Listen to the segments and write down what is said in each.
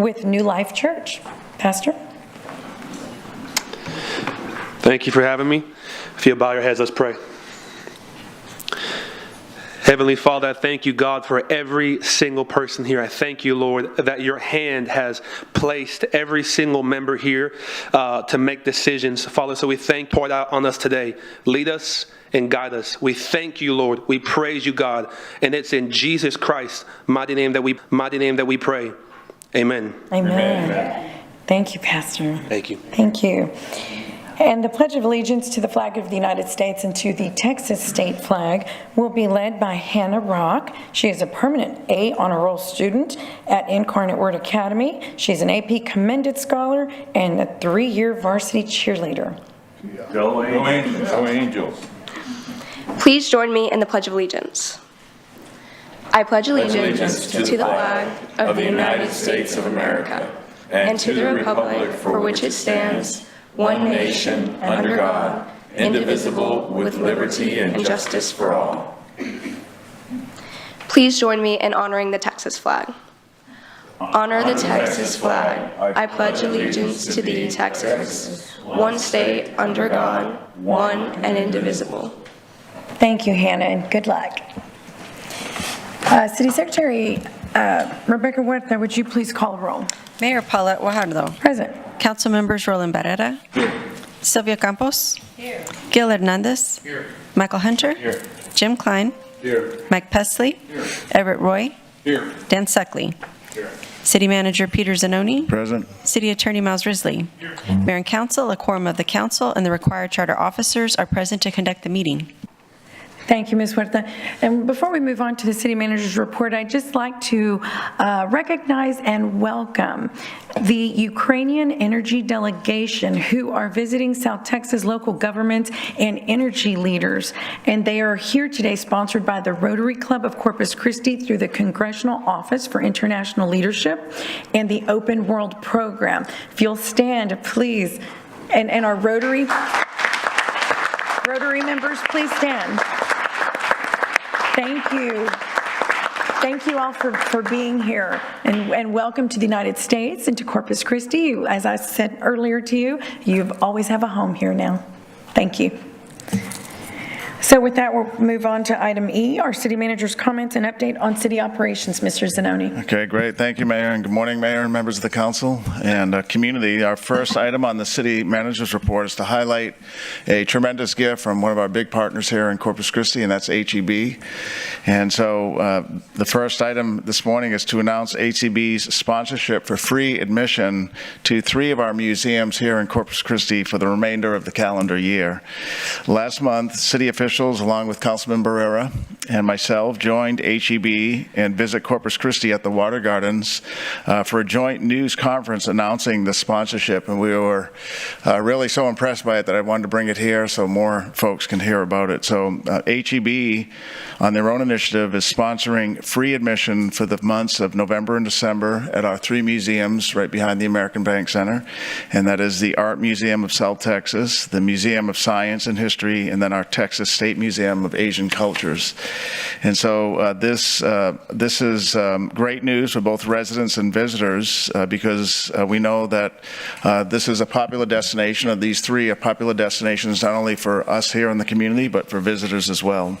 with New Life Church. Pastor? Thank you for having me. If you'll bow your heads, let's pray. Heavenly Father, I thank you, God, for every single person here. I thank you, Lord, that your hand has placed every single member here to make decisions. Father, so we thank you, pour it out on us today. Lead us and guide us. We thank you, Lord. We praise you, God. And it's in Jesus Christ's mighty name that we pray. Amen. Amen. Thank you, Pastor. Thank you. Thank you. And the Pledge of Allegiance to the flag of the United States and to the Texas state flag will be led by Hannah Rock. She is a permanent A honor roll student at Incarnate Word Academy. She's an AP Commended Scholar and a 3-year varsity cheerleader. Go Angels. Go Angels. Please join me in the Pledge of Allegiance. I pledge allegiance to the flag of the United States of America and to the republic for which it stands, one nation, under God, indivisible, with liberty and justice for all. Please join me in honoring the Texas flag. Honor the Texas flag. I pledge allegiance to thee, Texas, one state, under God, one and indivisible. Thank you, Hannah, and good luck. City Secretary Rebecca Huerta, would you please call the roll? Mayor Paulette Guajardo. Present. Council members Roland Barrera. Here. Sylvia Campos. Here. Gil Hernandez. Here. Michael Hunter. Here. Jim Klein. Here. Mike Pesley. Here. Everett Roy. Here. Dan Suckley. Here. City Manager Peter Zanoni. Present. City Attorney Miles Risley. Here. Mayor and Council, a quorum of the Council, and the required charter officers are present to conduct the meeting. Thank you, Ms. Huerta. And before we move on to the City Manager's report, I'd just like to recognize and welcome the Ukrainian energy delegation who are visiting South Texas local governments and energy leaders. And they are here today sponsored by the Rotary Club of Corpus Christi through the Congressional Office for International Leadership and the Open World Program. If you'll stand, please, and our Rotary members, please stand. Thank you. Thank you all for being here, and welcome to the United States and to Corpus Christi. As I said earlier to you, you always have a home here now. Thank you. So with that, we'll move on to item E, our city manager's comments and update on city operations. Mr. Zanoni. Okay, great. Thank you, Mayor, and good morning, Mayor and members of the council and community. Our first item on the city manager's report is to highlight a tremendous gift from one of our big partners here in Corpus Christi, and that's HEB. And so the first item this morning is to announce HEB's sponsorship for free admission to 3 of our museums here in Corpus Christi for the remainder of the calendar year. Last month, city officials along with Councilman Barrera and myself joined HEB and Visit Corpus Christi at the Water Gardens for a joint news conference announcing the sponsorship, and we were really so impressed by it that I wanted to bring it here so more folks can hear about it. So HEB on their own initiative is sponsoring free admission for the months of November and December at our 3 museums right behind the American Bank Center, and that is the Art Museum of South Texas, the Museum of Science and History, and then our Texas State Museum of Asian Cultures. And so this is great news for both residents and visitors because we know that this is a popular destination, of these 3 are popular destinations not only for us here in the community but for visitors as well.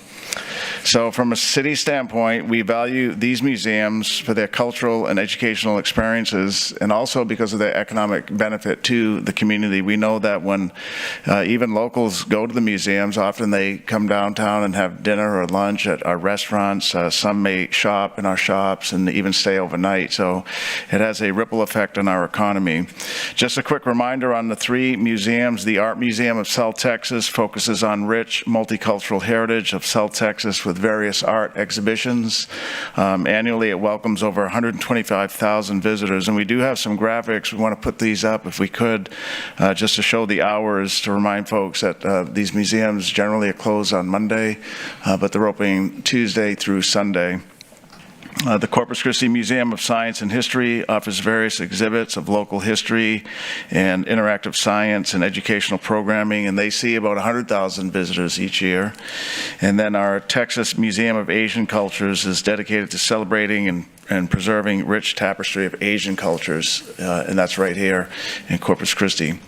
So from a city standpoint, we value these museums for their cultural and educational experiences, and also because of their economic benefit to the community. We know that when even locals go to the museums, often they come downtown and have dinner or lunch at our restaurants. Some may shop in our shops and even stay overnight. So it has a ripple effect on our economy. Just a quick reminder on the 3 museums. The Art Museum of South Texas focuses on rich multicultural heritage of South Texas with various art exhibitions. Annually, it welcomes over 125,000 visitors, and we do have some graphics. We want to put these up if we could, just to show the hours, to remind folks that these museums generally are closed on Monday, but they're opening Tuesday through Sunday. The Corpus Christi Museum of Science and History offers various exhibits of local history and interactive science and educational programming, and they see about 100,000 visitors each year. And then our Texas Museum of Asian Cultures is dedicated to celebrating and preserving rich tapestry of Asian cultures, and that's right here in Corpus Christi.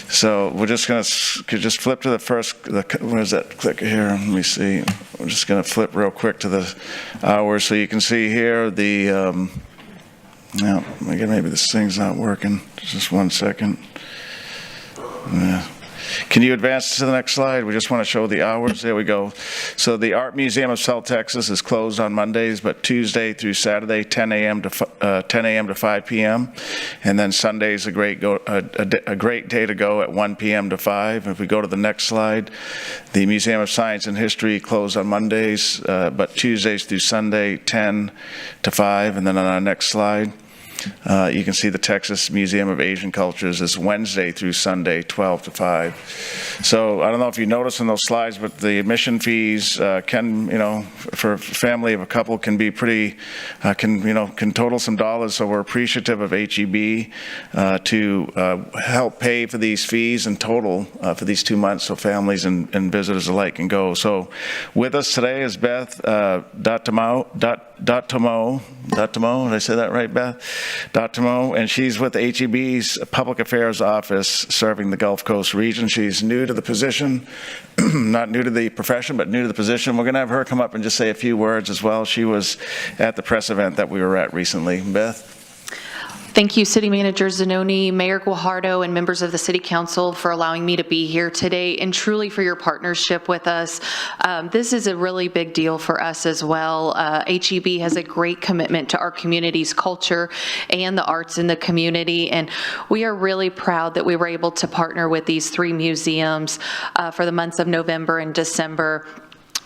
So we're just going to just flip to the first, where's that clicker here? Let me see. We're just going to flip real quick to the hours. So you can see here the, now, maybe this thing's not working. Just 1 second. Yeah. Can you advance to the next slide? We just want to show the hours. There we go. So the Art Museum of South Texas is closed on Mondays, but Tuesday through Saturday, 10 a.m. to 5 p.m. And then Sunday's a great day to go at 1 p.m. to 5. If we go to the next slide, the Museum of Science and History closed on Mondays, but Tuesdays through Sunday, 10 to 5. And then on our next slide, you can see the Texas Museum of Asian Cultures is Wednesday through Sunday, 12 to 5. So I don't know if you noticed in those slides, but the admission fees can, for a family of a couple can be pretty, can total some dollars. So we're appreciative of HEB to help pay for these fees in total for these 2 months so families and visitors alike can go. So with us today is Beth Datomo, did I say that right, Beth? Datomo, and she's with HEB's Public Affairs Office serving the Gulf Coast region. She's new to the position, not new to the profession, but new to the position. We're going to have her come up and just say a few words as well. She was at the press event that we were at recently. Beth? Thank you, City Manager Zanoni, Mayor Guajardo, and members of the City Council for allowing me to be here today and truly for your partnership with us. This is a really big deal for us as well. HEB has a great commitment to our community's culture and the arts in the community, and we are really proud that we were able to partner with these 3 museums for the months of November and December.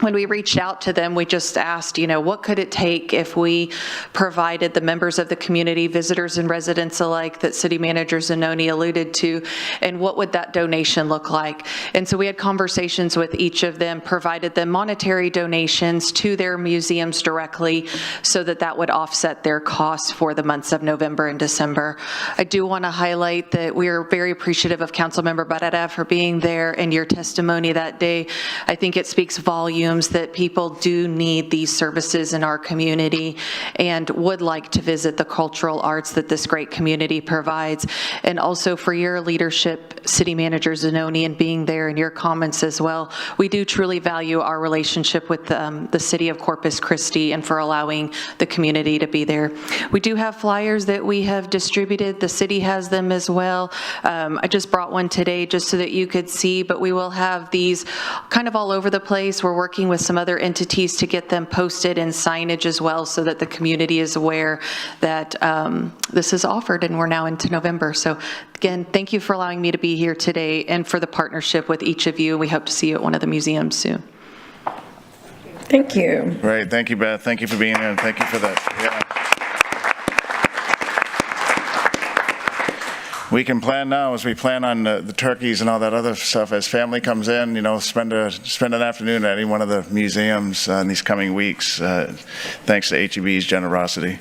When we reached out to them, we just asked, what could it take if we provided the members of the community, visitors and residents alike that City Manager Zanoni alluded to, and what would that donation look like? And so we had conversations with each of them, provided them monetary donations to their museums directly so that would offset their costs for the months of November and December. I do want to highlight that we are very appreciative of Councilmember Barrera for being there and your testimony that day. I think it speaks volumes that people do need these services in our community and would like to visit the cultural arts that this great community provides. And also for your leadership, City Manager Zanoni, and being there and your comments as well. We do truly value our relationship with the City of Corpus Christi and for allowing the community to be there. We do have flyers that we have distributed. The city has them as well. I just brought one today just so that you could see, but we will have these kind of all over the place. We're working with some other entities to get them posted in signage as well so that the community is aware that this is offered and we're now into November. So again, thank you for allowing me to be here today and for the partnership with each of you. We hope to see you at one of the museums soon. Thank you. Great. Thank you, Beth. Thank you for being here, and thank you for that. Yeah. We can plan now as we plan on the turkeys and all that other stuff. As family comes in, spend an afternoon at any one of the museums in these coming weeks, thanks to HEB's generosity.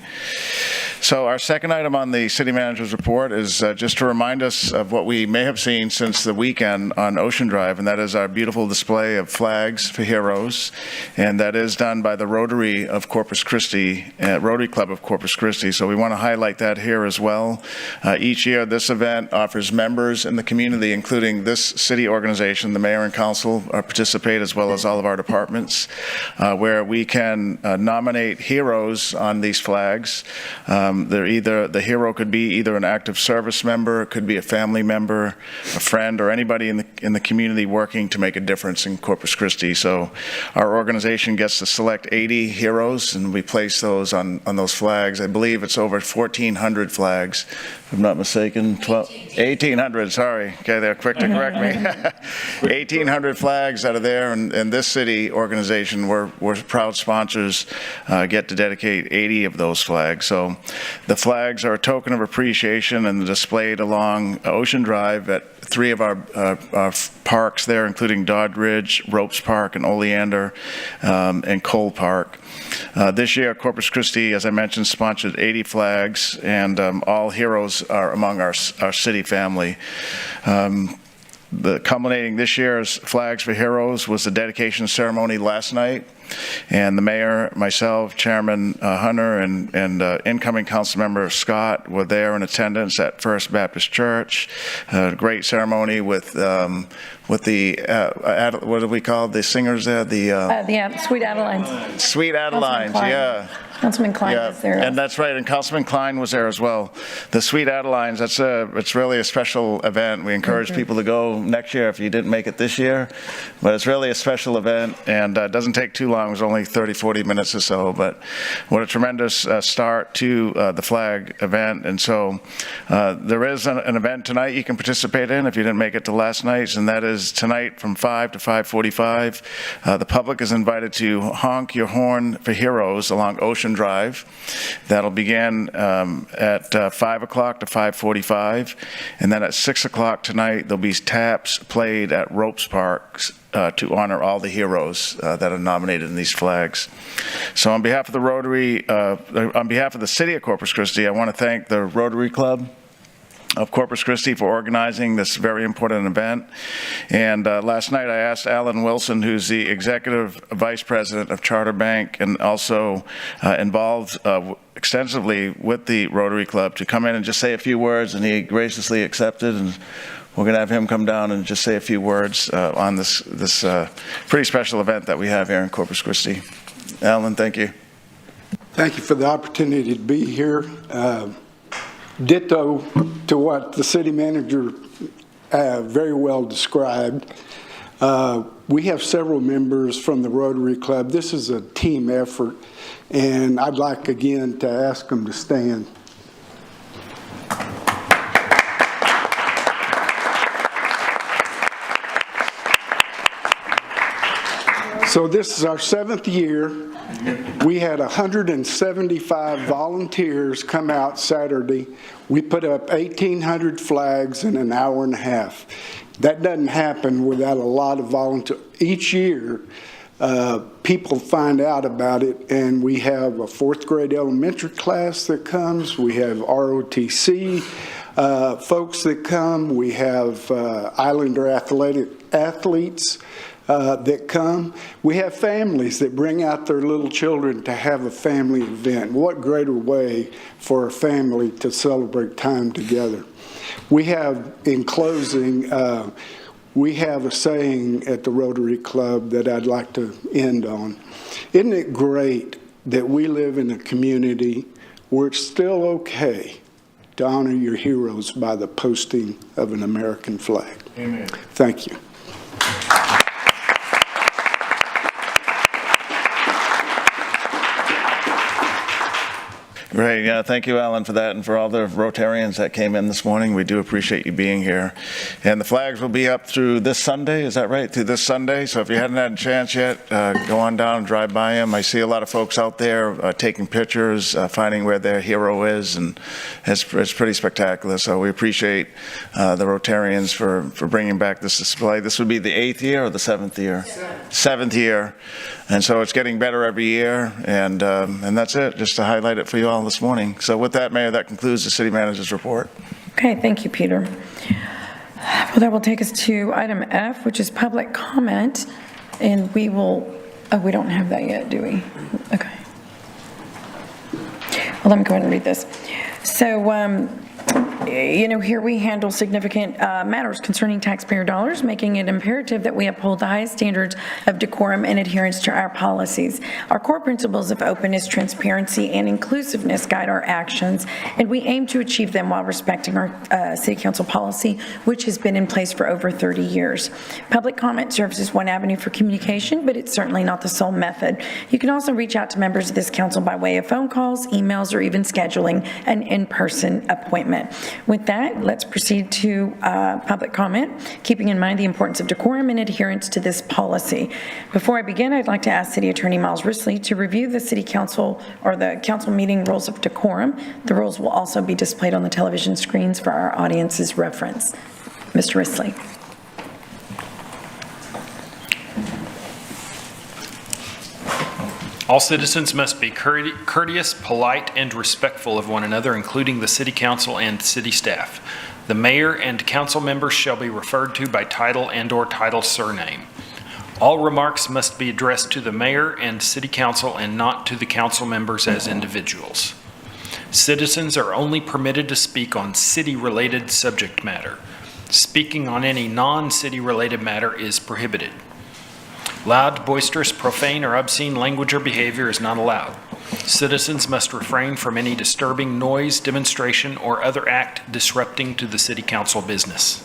So our second item on the City Manager's report is just to remind us of what we may have seen since the weekend on Ocean Drive, and that is our beautiful display of flags for heroes, and that is done by the Rotary of Corpus Christi, Rotary Club of Corpus Christi. So we want to highlight that here as well. Each year, this event offers members in the community, including this city organization, the mayor and council participate, as well as all of our departments, where we can nominate heroes on these flags. The hero could be either an active service member, it could be a family member, a friend, or anybody in the community working to make a difference in Corpus Christi. So our organization gets to select 80 heroes, and we place those on those flags. I believe it's over 1,400 flags, if I'm not mistaken. 1,800, sorry. Okay, they're quick to correct me. 1,800 flags that are there, and this city organization, we're proud sponsors, get to dedicate 80 of those flags. So The flags are a token of appreciation and displayed along Ocean Drive at 3 of our parks there, including Doddridge, Ropes Park, and Oleander, and Cole Park. This year, Corpus Christi, as I mentioned, sponsored 80 flags, and all heroes are among our city family. Culminating this year's Flags for Heroes was the dedication ceremony last night, and the mayor, myself, Chairman Hunter, and incoming council member Scott were there in attendance at First Baptist Church. A great ceremony with the what do we call the singers there? The Sweet Adelines. Sweet Adelines, yeah. Councilman Klein was there. And that's right, and Councilman Klein was there as well. The Sweet Adelines, it's really a special event. We encourage people to go next year if you didn't make it this year, but it's really a special event, and it doesn't take too long. It was only 30, 40 minutes or so, but what a tremendous start to the flag event. And so there is an event tonight you can participate in if you didn't make it to last night's, and that is tonight from 5 to 5:45. The public is invited to honk your horn for heroes along Ocean Drive. That'll begin at 5 o'clock to 5:45, and then at 6 o'clock tonight there'll be taps played at Ropes Park to honor all the heroes that are nominated in these flags. So on behalf of the Rotary, on behalf of the City of Corpus Christi, I want to thank the Rotary Club of Corpus Christi for organizing this very important event. And last night I asked Alan Wilson, who's the Executive Vice President of Charter Bank and also involved extensively with the Rotary Club, to come in and just say a few words, and he graciously accepted, and we're going to have him come down and just say a few words on this pretty special event that we have here in Corpus Christi. Alan, thank you. Thank you for the opportunity to be here. Ditto to what the city manager very well described. We have several members from the Rotary Club. This is a team effort, and I'd like again to ask them to stand. So this is our 7th year. We had 175 volunteers come out Saturday. We put up 1,800 flags in an hour and a half. That doesn't happen without a lot of volunteers. Each year, people find out about it, and we have a 4th grade elementary class that comes. We have ROTC folks that come. We have Islander athletes that come. We have families that bring out their little children to have a family event. What greater way for a family to celebrate time together? We have, in closing, we have a saying at the Rotary Club that I'd like to end on. Isn't it great that we live in a community where it's still okay to honor your heroes by the posting of an American flag? Amen. Thank you. Great. Yeah, thank you, Alan, for that, and for all the Rotarians that came in this morning. We do appreciate you being here. And the flags will be up through this Sunday, is that right? Through this Sunday. So if you hadn't had a chance yet, go on down and drive by them. I see a lot of folks out there taking pictures, finding where their hero is, and it's pretty spectacular. So we appreciate the Rotarians for bringing back this display. This would be the 8th year or the 7th year? 7th year. And so it's getting better every year, and that's it, just to highlight it for you all this morning. So with that, Mayor, that concludes the City Manager's report. Okay, thank you, Peter. Well, that will take us to item F, which is public comment, and we will, we don't have that yet, do we? Okay. Well, let me go ahead and read this. So, here we handle significant matters concerning taxpayer dollars, making it imperative that we uphold the highest standards of decorum and adherence to our policies. Our core principles of openness, transparency, and inclusiveness guide our actions, and we aim to achieve them while respecting our City Council policy, which has been in place for over 30 years. Public comment serves as one avenue for communication, but it's certainly not the sole method. You can also reach out to members of this council by way of phone calls, emails, or even scheduling an in-person appointment. comment. With that, let's proceed to public comment, keeping in mind the importance of decorum and adherence to this policy. Before I begin, I'd like to ask City Attorney Miles Risley to review the City Council or the council meeting rules of decorum. The rules will also be displayed on the television screens for our audience's reference. Mr. Risley. All citizens must be courteous, polite, and respectful of one another, including the city council and city staff. The mayor and council members shall be referred to by title and/or title surname. All remarks must be addressed to the mayor and city council and not to the council members as individuals. Citizens are only permitted to speak on city-related subject matter. Speaking on any non-city related matter is prohibited. Loud, boisterous, profane, or obscene language or behavior is not allowed. Citizens must refrain from any disturbing noise, demonstration, or other act disrupting to the city council business.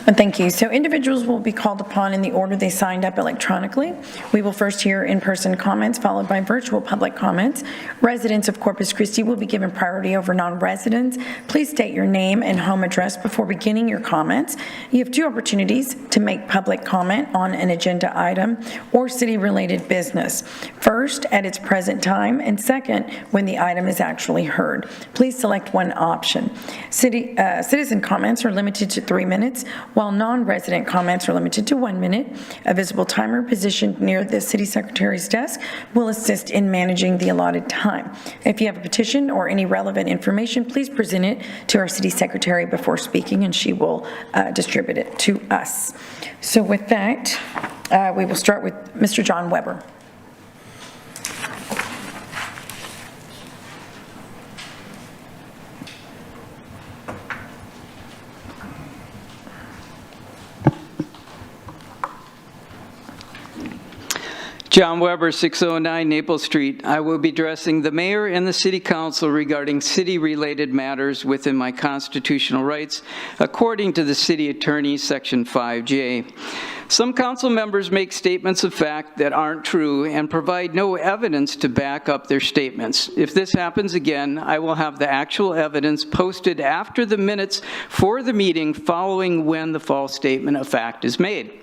Thank you. So individuals will be called upon in the order they signed up electronically. We will first hear in-person comments, followed by virtual public comments. Residents of Corpus Christi will be given priority over non-residents. Please state your name and home address before beginning your comments. You have 2 opportunities to make public comment on an agenda item or city-related business. First, at its present time, and second, when the item is actually heard. Please select one option. Citizen comments are limited to 3 minutes, while non-resident comments are limited to 1 minute. A visible timer positioned near the city secretary's desk will assist in managing the allotted time. If you have a petition or any relevant information, please present it to our city secretary before speaking, and she will distribute it to us. So with that, we will start with Mr. John Weber. John Weber, 609 Naples Street. I will be addressing the mayor and the city council regarding city-related matters within my constitutional rights, according to the city attorney, section 5J. Some council members make statements of fact that aren't true and provide no evidence to back up their statements. If this happens again, I will have the actual evidence posted after the minutes for the meeting following when the false statement of fact is made.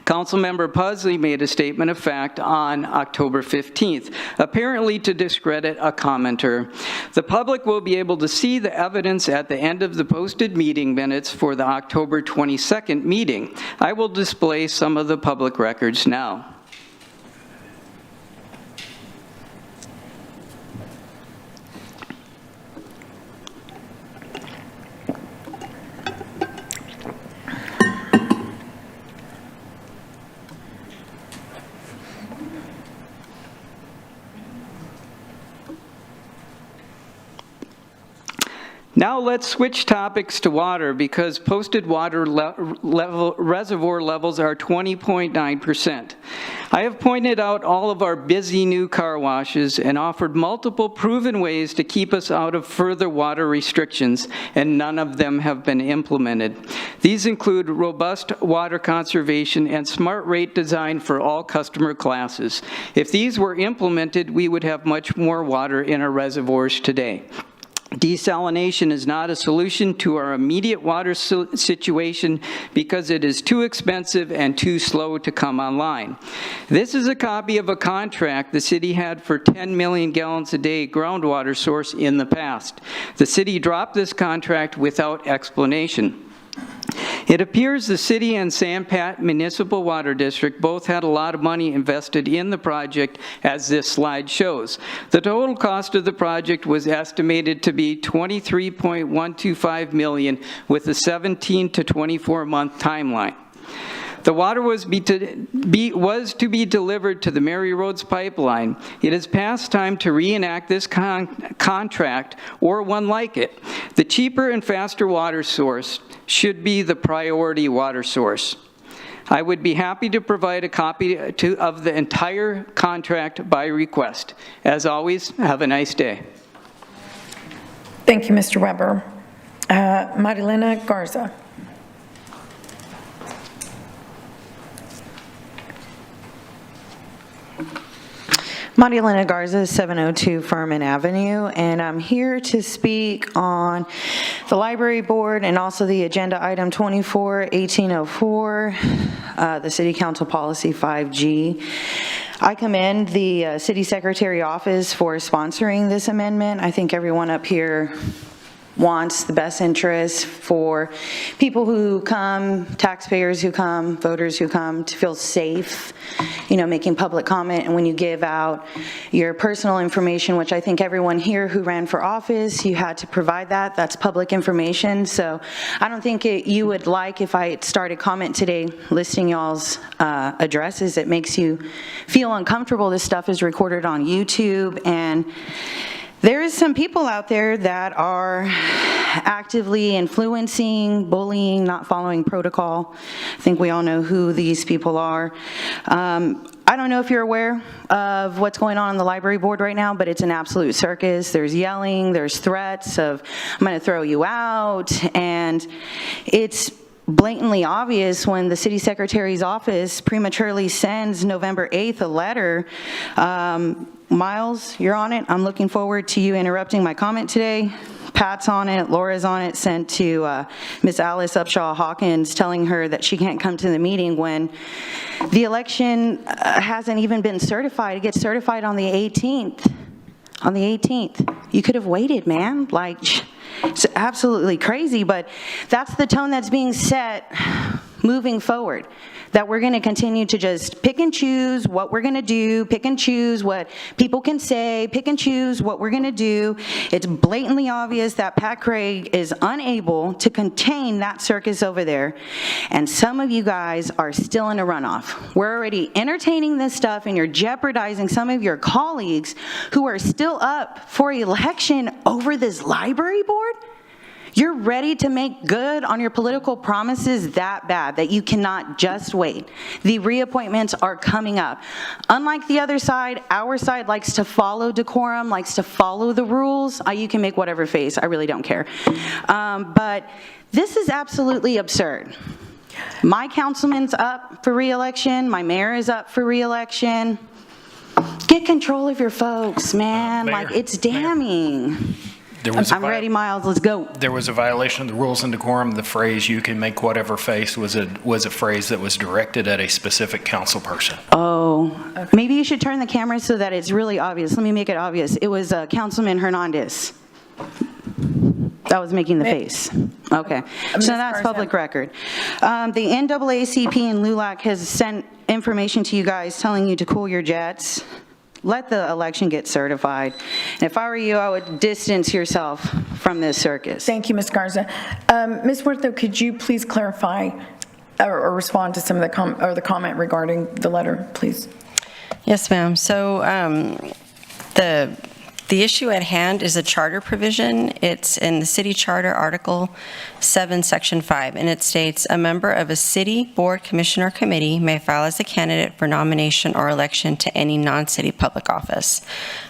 Councilmember Pusley made a statement of fact on October 15th, apparently to discredit a commenter. The public will be able to see the evidence at the end of the posted meeting minutes for the October 22nd meeting. I will display some of the public records now. Now let's switch topics to water because posted water reservoir levels are 20.9%. I have pointed out all of our busy new car washes and offered multiple proven ways to keep us out of further water restrictions, and none of them have been implemented. These include robust water conservation and smart rate design for all customer classes. If these were implemented, we would have much more water in our reservoirs today. Desalination is not a solution to our immediate water situation because it is too expensive and too slow to come online. This is a copy of a contract the city had for 10 million gallons a day groundwater source in the past. The city dropped this contract without explanation. It appears the city and San Pat Municipal Water District both had a lot of money invested in the project, as this slide shows. The total cost of the project was estimated to be $23.125 million with a 17 to 24 month timeline. The water was to be delivered to the Mary Roads pipeline. It is past time to reenact this contract or one like it. The cheaper and faster water source should be the priority water source. I would be happy to provide a copy of the entire contract by request. As always, have a nice day. Thank you, Mr. Weber. Marilena Garza. Maria Elena Garza, 702 Furman Avenue, and I'm here to speak on the library board and also the agenda item 24-1804, the City Council Policy 5G. I commend the City Secretary Office for sponsoring this amendment. I think everyone up here wants the best interest for people who come, taxpayers who come, voters who come, to feel safe, making public comment. And when you give out your personal information, which I think everyone here who ran for office, you had to provide that. That's public information. So I don't think you would like if I started comment today listing y'all's addresses. It makes you feel uncomfortable. This stuff is recorded on YouTube, and there is some people out there that are actively influencing, bullying, not following protocol. I think we all know who these people are. I don't know if you're aware of what's going on the library board right now, but it's an absolute circus. There's yelling, there's threats of, I'm gonna throw you out, and it's blatantly obvious when the city secretary's office prematurely sends November 8th a letter. Miles, you're on it. I'm looking forward to you interrupting my comment today. Pat's on it, Laura's on it, sent to Miss Alice Upshaw Hawkins telling her that she can't come to the meeting when the election hasn't even been certified. It gets certified on the 18th. On the 18th. You could have waited, man. It's absolutely crazy, but that's the tone that's being set moving forward, that we're going to continue to just pick and choose what we're going to do, pick and choose what people can say, pick and choose what we're going to do. It's blatantly obvious that Pat Craig is unable to contain that circus over there, and some of you guys are still in a runoff. We're already entertaining this stuff, and you're jeopardizing some of your colleagues who are still up for election over this library board. You're ready to make good on your political promises that bad that you cannot just wait. The reappointments are coming up. Unlike the other side, our side likes to follow decorum, likes to follow the rules. You can make whatever face, I really don't care. But this is absolutely absurd. My councilman's up for re-election, my mayor is up for re-election. Get control of your folks, man. It's damning. I'm ready, Miles. Let's go. There was a violation of the rules and decorum. The phrase "you can make whatever face" was a phrase that was directed at a specific council person. Oh, maybe you should turn the camera so that it's really obvious. Let me make it obvious. It was Councilman Hernandez that was making the face. Okay, so that's public record. The NAACP and LULAC has sent information to you guys telling you to cool your jets. Let the election get certified. And if I were you, I would distance yourself from this circus. Thank you, Ms. Garza. Ms. Huerta, could you please clarify or respond to some of the comment regarding the letter, please? Yes, ma'am. So the issue at hand is a charter provision. It's in the city charter, Article 7, Section 5, and it states, a member of a city, board, commission, or committee may file as a candidate for nomination or election to any non-city public office.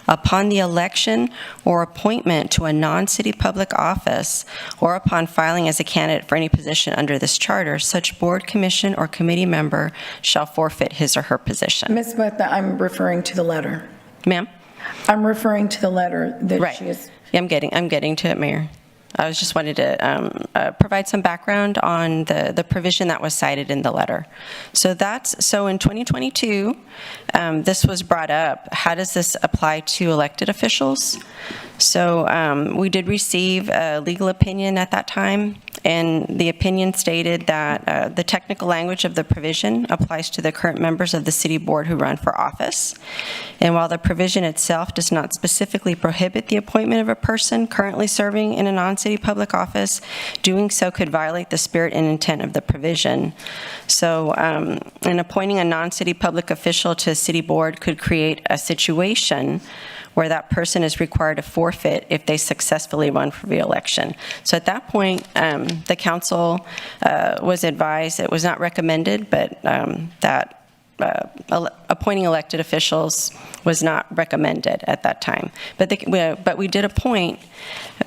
Upon the election or appointment to a non-city public office, or upon filing as a candidate for any position under this charter, such board, commission, or committee member shall forfeit his or her position. Ms. Huerta, I'm referring to the letter. Ma'am? I'm referring to the letter that she is. Yeah, I'm getting to it, Mayor. I was just wanted to provide some background on the provision that was cited in the letter. So in 2022, this was brought up. How does this apply to elected officials? So we did receive a legal opinion at that time, and the opinion stated that the technical language of the provision applies to the current members of the city board who run for office. And while the provision itself does not specifically prohibit the appointment of a person currently serving in a non-city public office, doing so could violate the spirit and intent of the provision. So in appointing a non-city public official to a city board could create a situation where that person is required to forfeit if they successfully run for re-election. So at that point, the council was advised, it was not recommended, but that appointing elected officials was not recommended at that time. But we did appoint,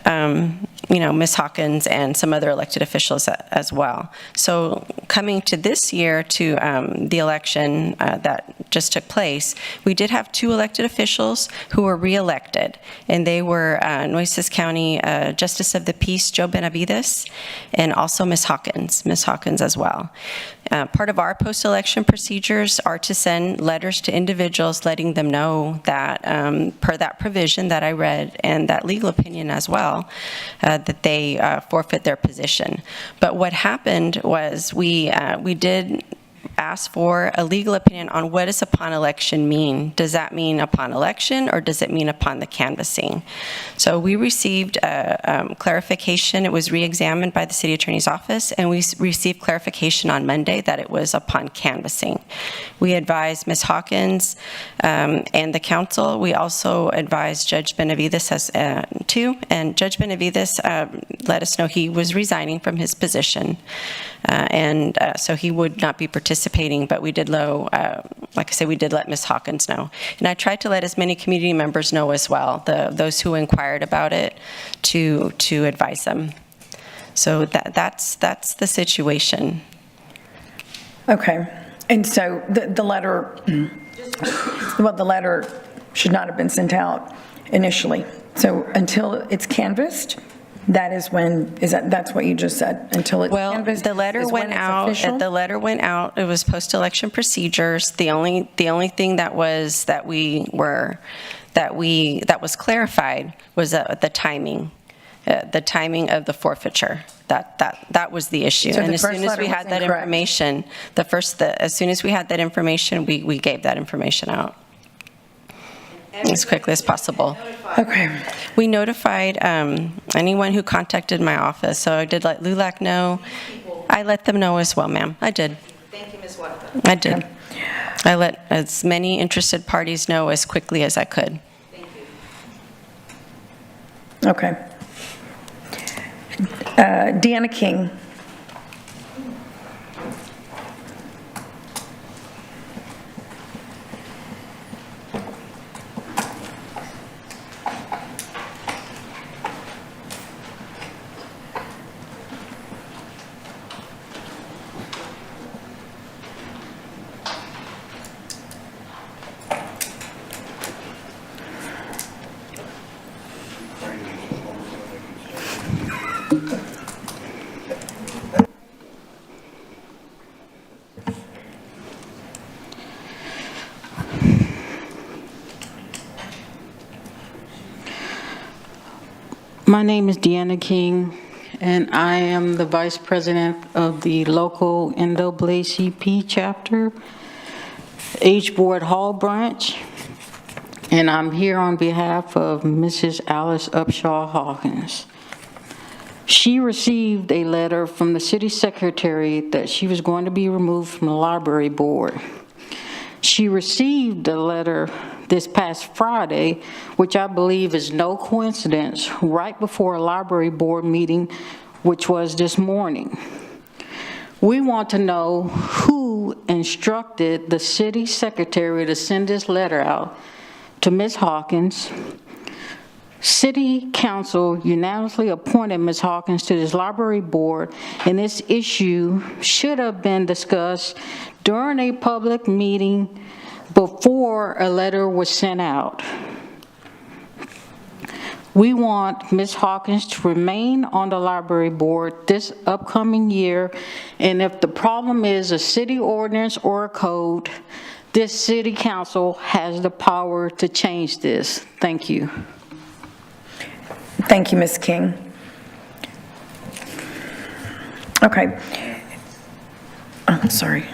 Ms. Hawkins and some other elected officials as well. So coming to this year to the election that just took place, we did have 2 elected officials who were re-elected, and they were Nueces County Justice of the Peace, Joe Benavides, and also Ms. Hawkins as well. Part of our post-election procedures are to send letters to individuals letting them know that, per that provision that I read and that legal opinion as well, that they forfeit their position. But what happened was we did ask for a legal opinion on what does upon election mean. Does that mean upon election, or does it mean upon the canvassing? So we received clarification. It was re-examined by the city attorney's office, and we received clarification on Monday that it was upon canvassing. We advised Ms. Hawkins and the council. We also advised Judge Benavides too, and Judge Benavides let us know he was resigning from his position, and so he would not be participating, but we did like I said, we did let Ms. Hawkins know. And I tried to let as many community members know as well, those who inquired about it, to advise them. So that's the situation. Okay. And so the letter, well, the letter should not have been sent out initially. So until it's canvassed, that is when, that's what you just said, until it's canvassed? Well, the letter went out. The letter went out. It was post-election procedures. The only thing that was clarified was the timing. The timing of the forfeiture. That was the issue. So and the as first soon as we letter had was that incorrect. information, as soon as we had that information, we gave that information out as quickly as possible. Okay. We notified anyone who contacted my office. So I did let LULAC know. I let them know as well, ma'am. I did. Thank you, Ms. Huerta. I did. Okay. I let as many interested parties know as quickly as I could. Thank you. Okay. Deanna King. My name is Deanna King, and I am the Vice President of the local NAACP chapter, H Board Hall branch, and I'm here on behalf of Mrs. Alice Upshaw Hawkins. She received a letter from the city secretary that she was going to be removed from the library board. She received a letter this past Friday, which I believe is no coincidence, right before a library board meeting, which was this morning. We want to know who instructed the city secretary to send this letter out to Ms. Hawkins. City Council unanimously appointed Ms. Hawkins to this library board, and this issue should have been discussed during a public meeting before a letter was sent out. We want Ms. Hawkins to remain on the library board this upcoming year, and if the problem is a city ordinance or a code, this city council has the power to change this. Thank you. Thank you, Ms. King. Okay. Oh, sorry.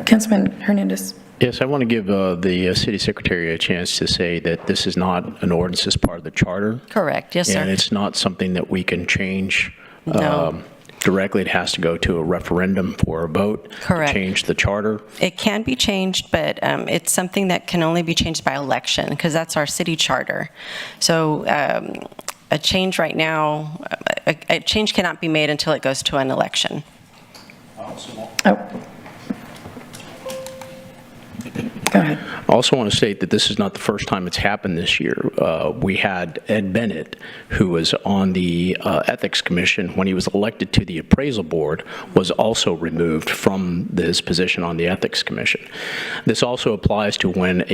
Councilman Hernandez. Yes, I want to give the city secretary a chance to say that this is not an ordinance as part of the charter. Correct. Yes, sir. And it's not something that we can change No. directly. It has to go to a referendum for a vote. Correct. To change the charter. It can be changed, but it's something that can only be changed by election, because that's our city charter. So a change right now, a change cannot be made until it goes to an election. Oh. Go ahead. I also want to state that this is not the first time it's happened this year. We had Ed Bennett, who was on the Ethics Commission when he was elected to the Appraisal Board, was also removed from his position on the Ethics Commission. This also applies to when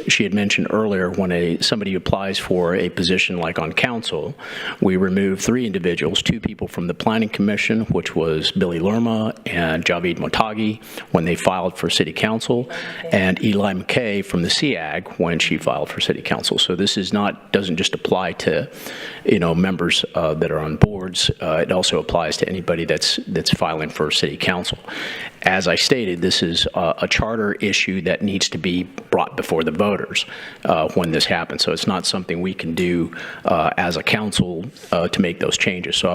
she had mentioned earlier, when somebody applies for a position like on council, we remove 3 individuals, 2 people from the Planning Commission, which was Billy Lerma and Javid Motagi when they filed for City Council, and Eli McKay from the SEAG when she filed for City Council. So this doesn't just apply to, members that are on boards. It also applies to anybody that's filing for City Council. As I stated, this is a charter issue that needs to be brought before the voters when this happens. So it's not something we can do as a council to make those changes. So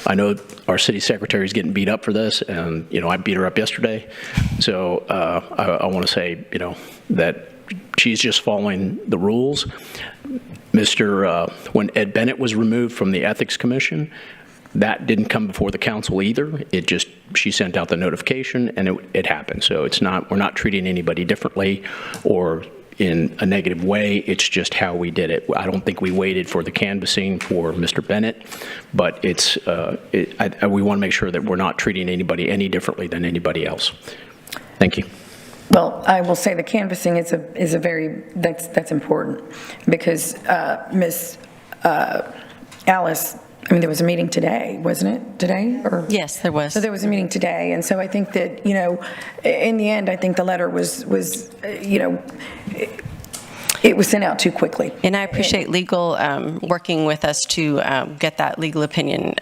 I know our city secretary is getting beat up for this, and I beat her up yesterday. So I want to say that she's just following the rules. When Ed Bennett was removed from the Ethics Commission, that didn't come before the council either. She sent out the notification and it happened. So we're not treating anybody differently or in a negative way. It's just how we did it. I don't think we waited for the canvassing for Mr. Bennett, but we want to make sure that we're not treating anybody any differently than anybody else. Thank you. Well, I will say the canvassing is that's important because Ms. Alice, there was a meeting today, wasn't it? Today? Yes, there was. So there was a meeting today, and so I think that, in the end, I think the letter was it was sent out too quickly. And I appreciate legal working with us to get that legal opinion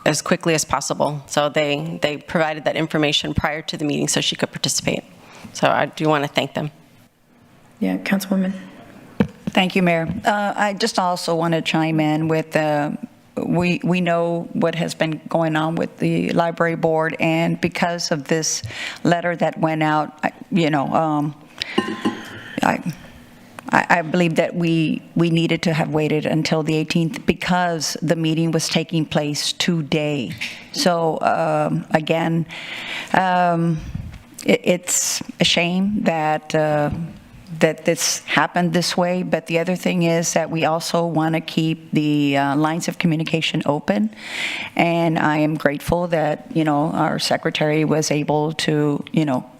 as quickly as possible. So they provided that information prior to the meeting so she could participate. So I do want to thank them. Yeah, Councilwoman. Thank you, Mayor. I just also want to chime in with, we know what has been going on with the library board, and because of this letter that went out, I believe that we needed to have waited until the 18th because the meeting was taking place today. So again, it's a shame that that this happened this way, but the other thing is that we also want to keep the lines of communication open, and I am grateful that our secretary was able to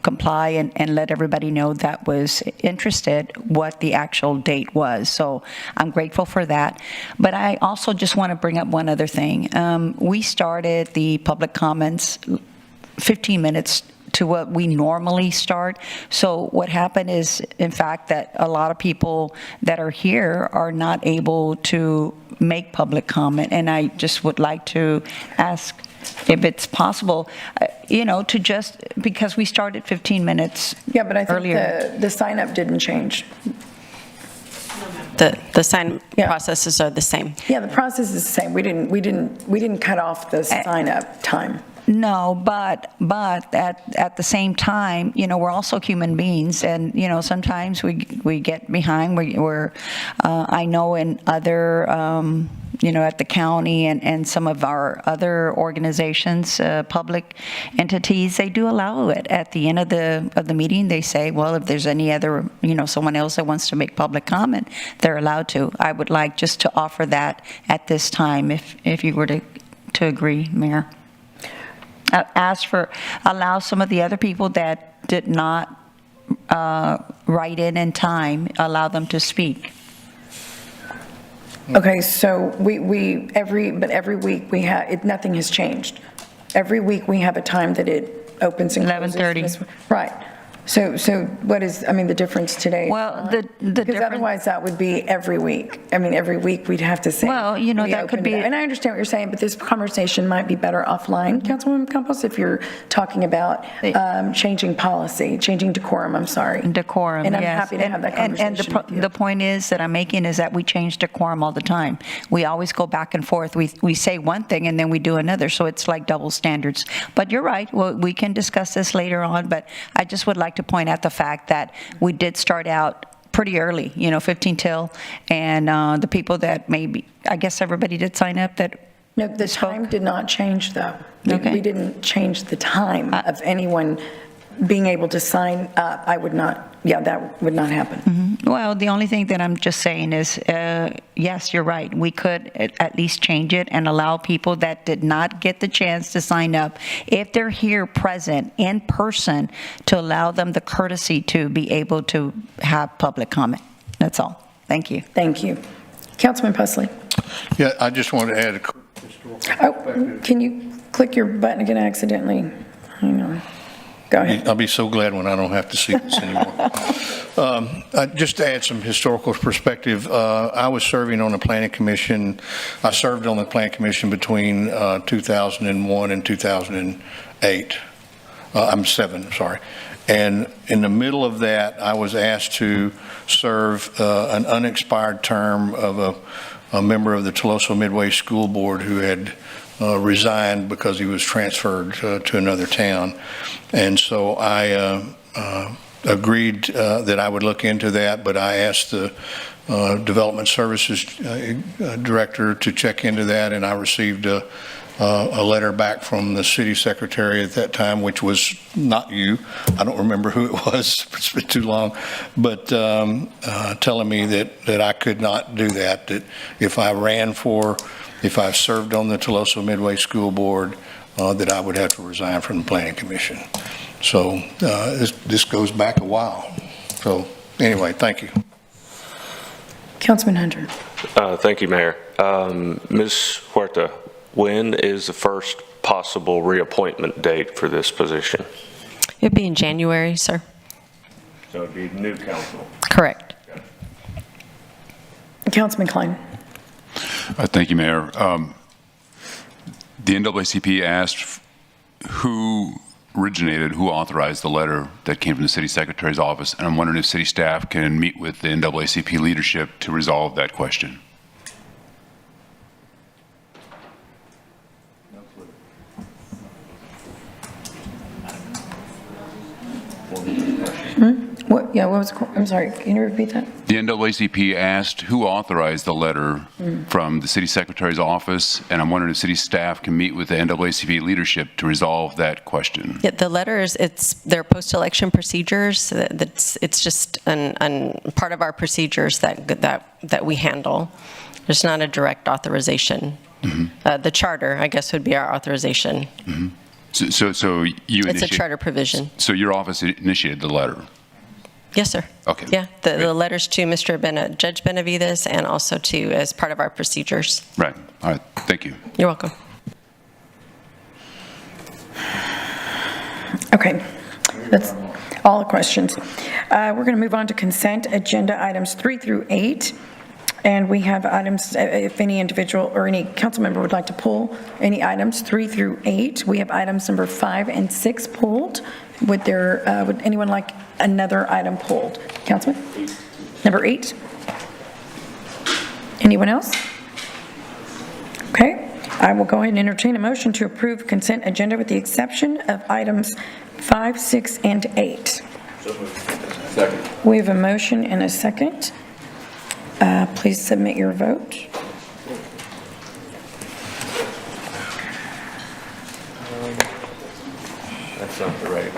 comply and let everybody know that was interested what the actual date was. So I'm grateful for that. But I also just want to bring up one other thing. We started the public comments 15 minutes to what we normally start. So what happened is, in fact, that a lot of people that are here are not able to make public comment. And I just would like to ask if it's possible, to just, because we started 15 minutes Yeah, but I think earlier. the sign-up didn't change. The sign processes are the same. Yeah, the process is the same. We didn't cut off the sign-up time. No, but at the same time, we're also human beings, and sometimes we get behind. We're I know in other at the county and some of our other organizations, public entities, they do allow it. At the end of the meeting, they say, well, if there's any other someone else that wants to make public comment, they're allowed to. I would like just to offer that at this time, if you were to agree, Mayor. Allow some of the other people that did not write in time, allow them to speak. Okay, so every week we have, nothing has changed. Every week we have a time that it opens and closes. 11:30. Right. So what is, the difference today? Well, the Because difference. otherwise that would be every week. Every week we'd have to say. Well, that could be. And I understand what you're saying, but this conversation might be better offline, Councilwoman Campos, if you're talking about changing policy, changing decorum, Decorum, And I'm yes. happy to have that conversation with you. The point is that I'm making is that we change decorum all the time. We always go back and forth. We say one thing and then we do another, so it's like double standards. But you're right, well, we can discuss this later on, but I just would like to point out the fact that we did start out pretty early, 15 till, and the people that maybe, I guess everybody did sign up that. No, the time did not change, though. Okay. We didn't change the time of anyone being able to sign up, I would not, that would not happen. Well, the only thing that I'm just saying is, yes, you're right. We could at least change it and allow people that did not get the chance to sign up, if they're here present in person, to allow them the courtesy to be able to have public comment. That's all. Thank you. Thank you. Councilman Pusley. Yeah, I just want to add a quick historical perspective. Can you click your button again accidentally? Hang on. Go ahead. I'll be so glad when I don't have to see this anymore. Just to add some historical perspective, I was serving on the Planning Commission. I served on the Planning Commission between 2001 and 2008. I'm sorry. And in the middle of that, I was asked to serve an unexpired term of a member of the Toloso Midway School Board who had resigned because he was transferred to another town. And so I agreed that I would look into that, but I asked the Development Services Director to check into that, and I received a letter back from the city secretary at that time, which was not you. I don't remember who it was. It's been too long. But telling me that I could not do that, that if I served on the Toloso Midway School Board, that I would have to resign from the Planning Commission. So this goes back a while. So anyway, thank you. Councilman Hunter. Thank you, Mayor. Ms. Huerta, when is the first possible reappointment date for this position? It'd be in January, sir. So it'd be new council? Correct. Councilman Klein. Thank you, Mayor. The NAACP asked who authorized the letter that came from the city secretary's office, and I'm wondering if city staff can meet with the NAACP leadership to resolve that question. What was, I'm sorry, can you repeat that? The NAACP asked who authorized the letter from the city secretary's office, and I'm wondering if city staff can meet with the NAACP leadership to resolve that question. Yeah, the letters, it's their post-election procedures. It's just an part of our procedures that we handle. There's not a direct authorization. The charter, I guess, would be our authorization. So you It's a charter provision. So your office initiated the letter? Yes, sir. Okay. Yeah, the letters to Judge Benavides and also as part of our procedures. Right. All right. Thank you. You're welcome. Okay, that's all the questions. We're going to move on to consent agenda items 3 through 8. And we have items, if any individual or any council member would like to pull any items 3 through 8. We have items number 5 and 6 pulled. Would anyone like another item pulled? Councilman? Number 8? Anyone else? Okay, I will go ahead and entertain a motion to approve consent agenda with the exception of items 5, 6, and 8. Second. We have a motion and a second. Please submit your vote. That's not the right.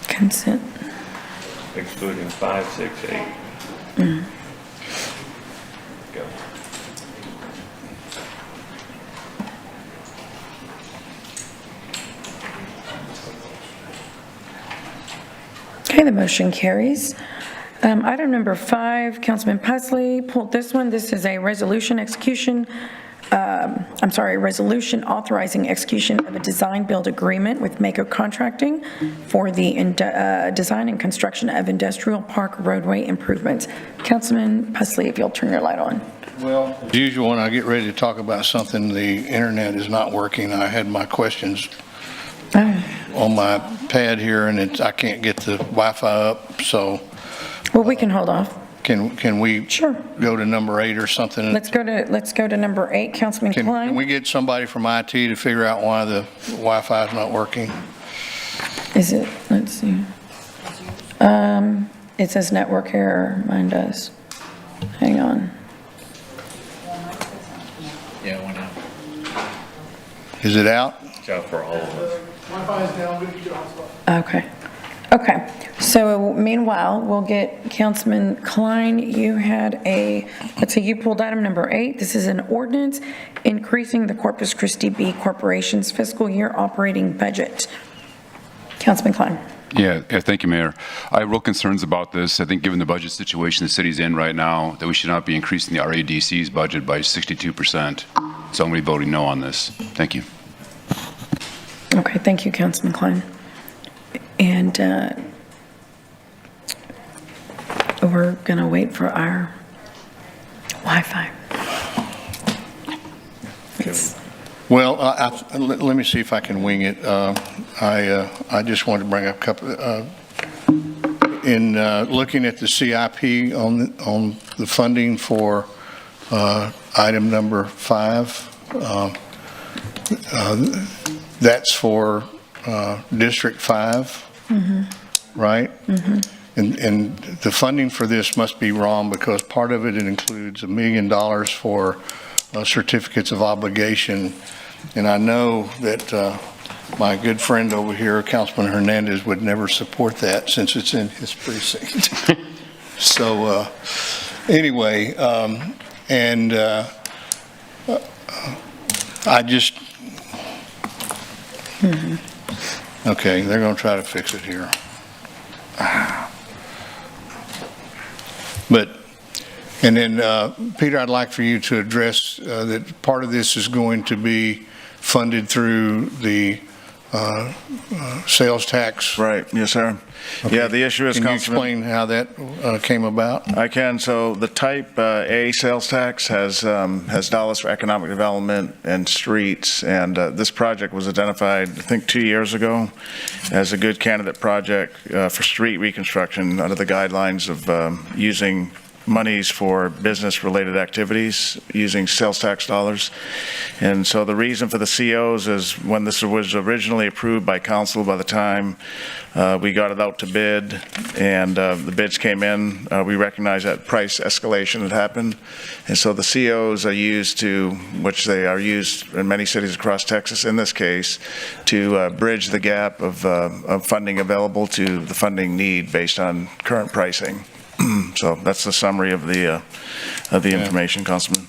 Consent. Excluding 5, 6, 8. Go. Okay, the motion carries. Item number 5, Councilman Pusley pulled this one. This is a resolution resolution authorizing execution of a design-build agreement with Mako Contracting for the design and construction of industrial park roadway improvements. Councilman Pusley, if you'll turn your light on. Well, as usual, when I get ready to talk about something, the internet is not working. I had my questions on my pad here, and I can't get the Wi-Fi up, so. Well, we can hold off. Can we go to number 8 or something? Let's go to number 8, Councilman Klein. Can we get somebody from IT to figure out why the Wi-Fi is not working? Is it? Let's see. It says network error. Mine does. Hang on. Yeah, why not? Is it out? It's out for all of us. Okay. Okay. So meanwhile, we'll get Councilman Klein, you had let's see, you pulled item number 8. This is an ordinance increasing the Corpus Christi B Corporation's fiscal year operating budget. Councilman Klein. Yeah, thank you, Mayor. I have real concerns about this. I think given the budget situation the city's in right now, that we should not be increasing the RADC's budget by 62%. So I'm going to be voting no on this. Thank you. Okay, thank you, Councilman Klein. And we're going to wait for our Wi-Fi. Well, let me see if I can wing it. I just wanted to bring up a couple. In looking at the CIP on the funding for item number 5, that's for District 5, right? And the funding for this must be wrong because part of it includes $1 million for certificates of obligation. And I know that my good friend over here, Councilman Hernandez, would never support that since it's in his precinct. So anyway, I just, okay, they're going to try to fix it here. But, and then, Peter, I'd like for you to address that part of this is going to be funded through the sales tax. Right, yes, sir. Okay. Yeah, the issue is, Can you Councilman, explain how that came about? I can. So the type A sales tax has dollars for economic development and streets, and this project was identified, I think, 2 years ago as a good candidate project for street reconstruction under the guidelines of using monies for business-related activities using sales tax dollars. And so the reason for the COs is when this was originally approved by council, by the time we got it out to bid and the bids came in, we recognized that price escalation had happened. And so the COs are used to, which they are used in many cities across Texas in this case, to bridge the gap of funding available to the funding need based on current pricing. So that's the summary of the information, Councilman.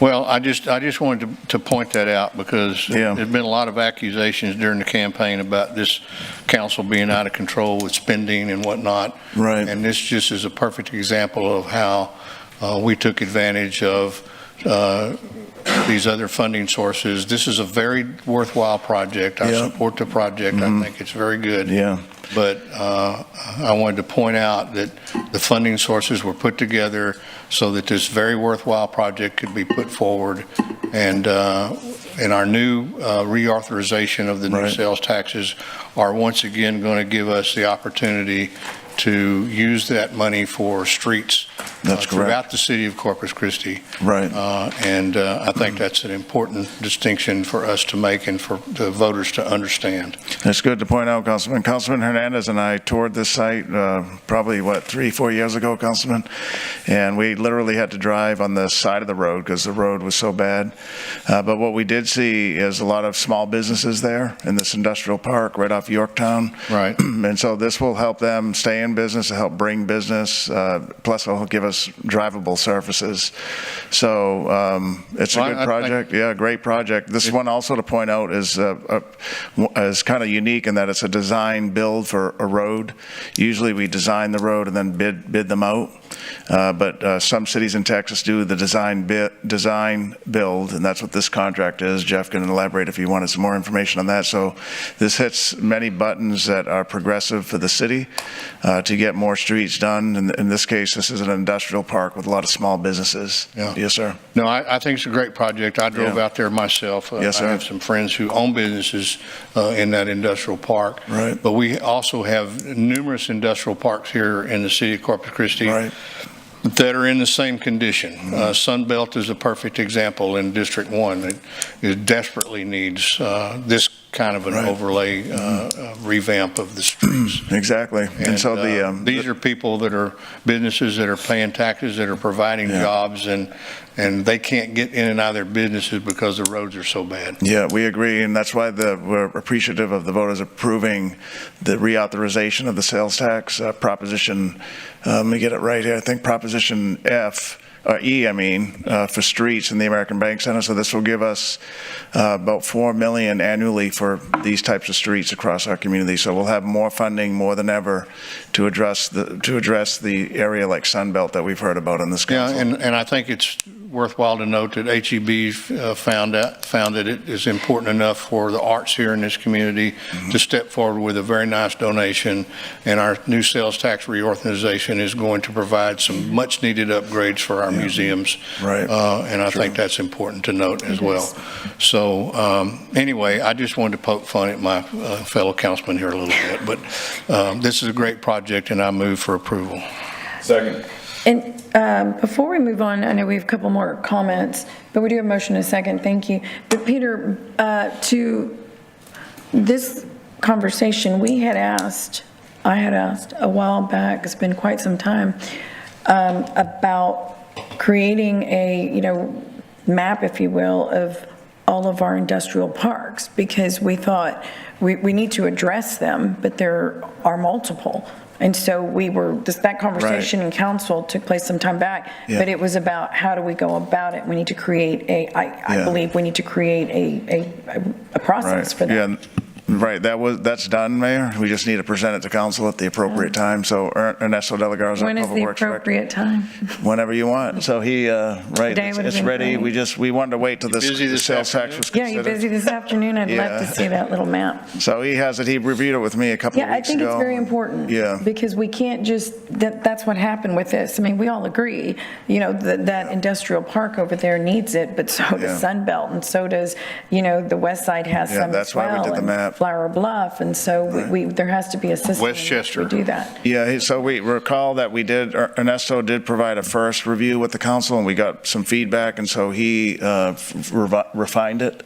Well, I just wanted to point that out because there's been a lot of accusations during the campaign about this council being out of control with spending and whatnot. Right. And this just is a perfect example of how we took advantage of these other funding sources. This is a very worthwhile project. I support the project. I think it's very good. Yeah. But I wanted to point out that the funding sources were put together so that this very worthwhile project could be put forward. And our new reauthorization of the new sales taxes are once again going to give us the opportunity to use that money for streets throughout the city of Corpus Christi. Right. And I think that's an important distinction for us to make and for the voters to understand. It's good to point out, Councilman. Councilman Hernandez and I toured this site probably, 3-4 years ago, Councilman? And we literally had to drive on the side of the road because the road was so bad. But what we did see is a lot of small businesses there in this industrial park right off Yorktown. Right. And so this will help them stay in business, to help bring business, plus it'll give us drivable surfaces. So it's a good project. Yeah, great project. This one also to point out is kind of unique in that it's a design build for a road. Usually we design the road and then bid them out. But some cities in Texas do the design build, and that's what this contract is. Jeff can elaborate if you wanted some more information on that. So this hits many buttons that are progressive for the city to get more streets done. In this case, this is an industrial park with a lot of small businesses. Yeah. Yes, sir. No, I think it's a great project. I drove out there myself. Yes, sir. I have some friends who own businesses in that industrial park. Right. But we also have numerous industrial parks here in the city of Corpus Christi. Right. That are in the same condition. Sunbelt is a perfect example in District 1. It desperately needs this kind of an overlay revamp of the streets. Exactly. And so these are people that are businesses that are paying taxes, that are providing jobs, and they can't get in and out of their businesses because the roads are so bad. Yeah, we agree, and that's why we're appreciative of the voters approving the reauthorization of the sales tax proposition. Let me get it right here. I think Proposition E, for streets in the American Bank Center. So this will give us about $4 million annually for these types of streets across our community. So we'll have more funding, more than ever, to address the area like Sunbelt that we've heard about in this council. Yeah, and I think it's worthwhile to note that HEB found that it is important enough for the arts here in this community to step forward with a very nice donation, and our new sales tax reorganization is going to provide some much needed upgrades for our museums. Right. And I think that's important to note as well. So anyway, I just wanted to poke fun at my fellow councilman here a little bit, but this is a great project, and I move for approval. Second. And before we move on, I know we have a couple more comments, but we do have a motion and a second. Thank you. But Peter, to this conversation, I had asked a while back, it's been quite some time, about creating a, map, if you will, of all of our industrial parks, because we thought we need to address them, but there are multiple. And so that conversation in council took place some time back, but it was about how do we go about it? We need to create I believe we need to create a process for that. Yeah. Right, that's done, Mayor. We just need to present it to council at the appropriate time. So Ernesto Delagarza, when is the appropriate time? Whenever you want. So it's ready. We wanted to wait till this sales tax was considered. Yeah, you busy this afternoon? I'd love to see that little map. So he has it. He reviewed it with me a couple of weeks ago. Yeah, I think it's very important. Yeah. Because we can't that's what happened with this. I mean, we all agree, that industrial park over there needs it, but so does Sunbelt, and so does, the West Side has some that's as well. Why we did the map. Flower Bluff, and so there has to be a system Westchester. to do that. Yeah, so we recall that Ernesto did provide a first review with the council, and we got some feedback, and so he refined it,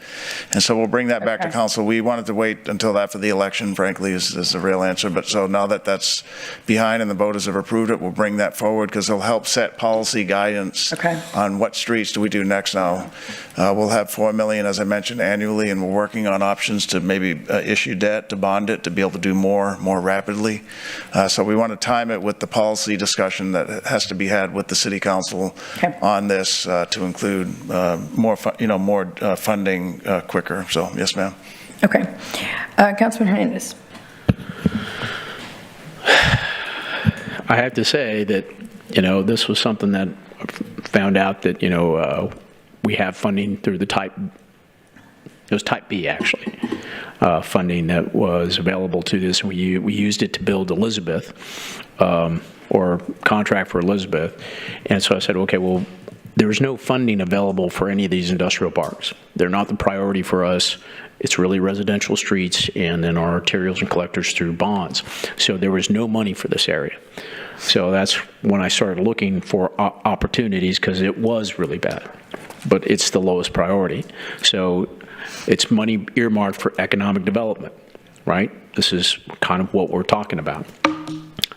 and so we'll bring that back to council. We wanted to wait until after the election, frankly, is the real answer, but so now that that's behind and the voters have approved it, we'll bring that forward, because it'll help set policy guidance on what streets do we do next now. We'll have $4 million, as I mentioned, annually, and we're working on options to maybe issue debt, to bond it, to be able to do more rapidly. So we want to time it with the policy discussion that has to be had with the city council on this to include more funding quicker. So yes, ma'am. Okay. Councilman Hernandez. I have to say that, this was something that I found out that, we have funding through it was type B, actually, funding that was available to this. We used it to build Elizabeth, or contract for Elizabeth. And so I said, okay, well, there's no funding available for any of these industrial parks. They're not the priority for us. It's really residential streets and then our arterials and collectors through bonds. So there was no money for this area. So that's when I started looking for opportunities, because it was really bad, but it's the lowest priority. So it's money earmarked for economic development, right? This is kind of what we're talking about.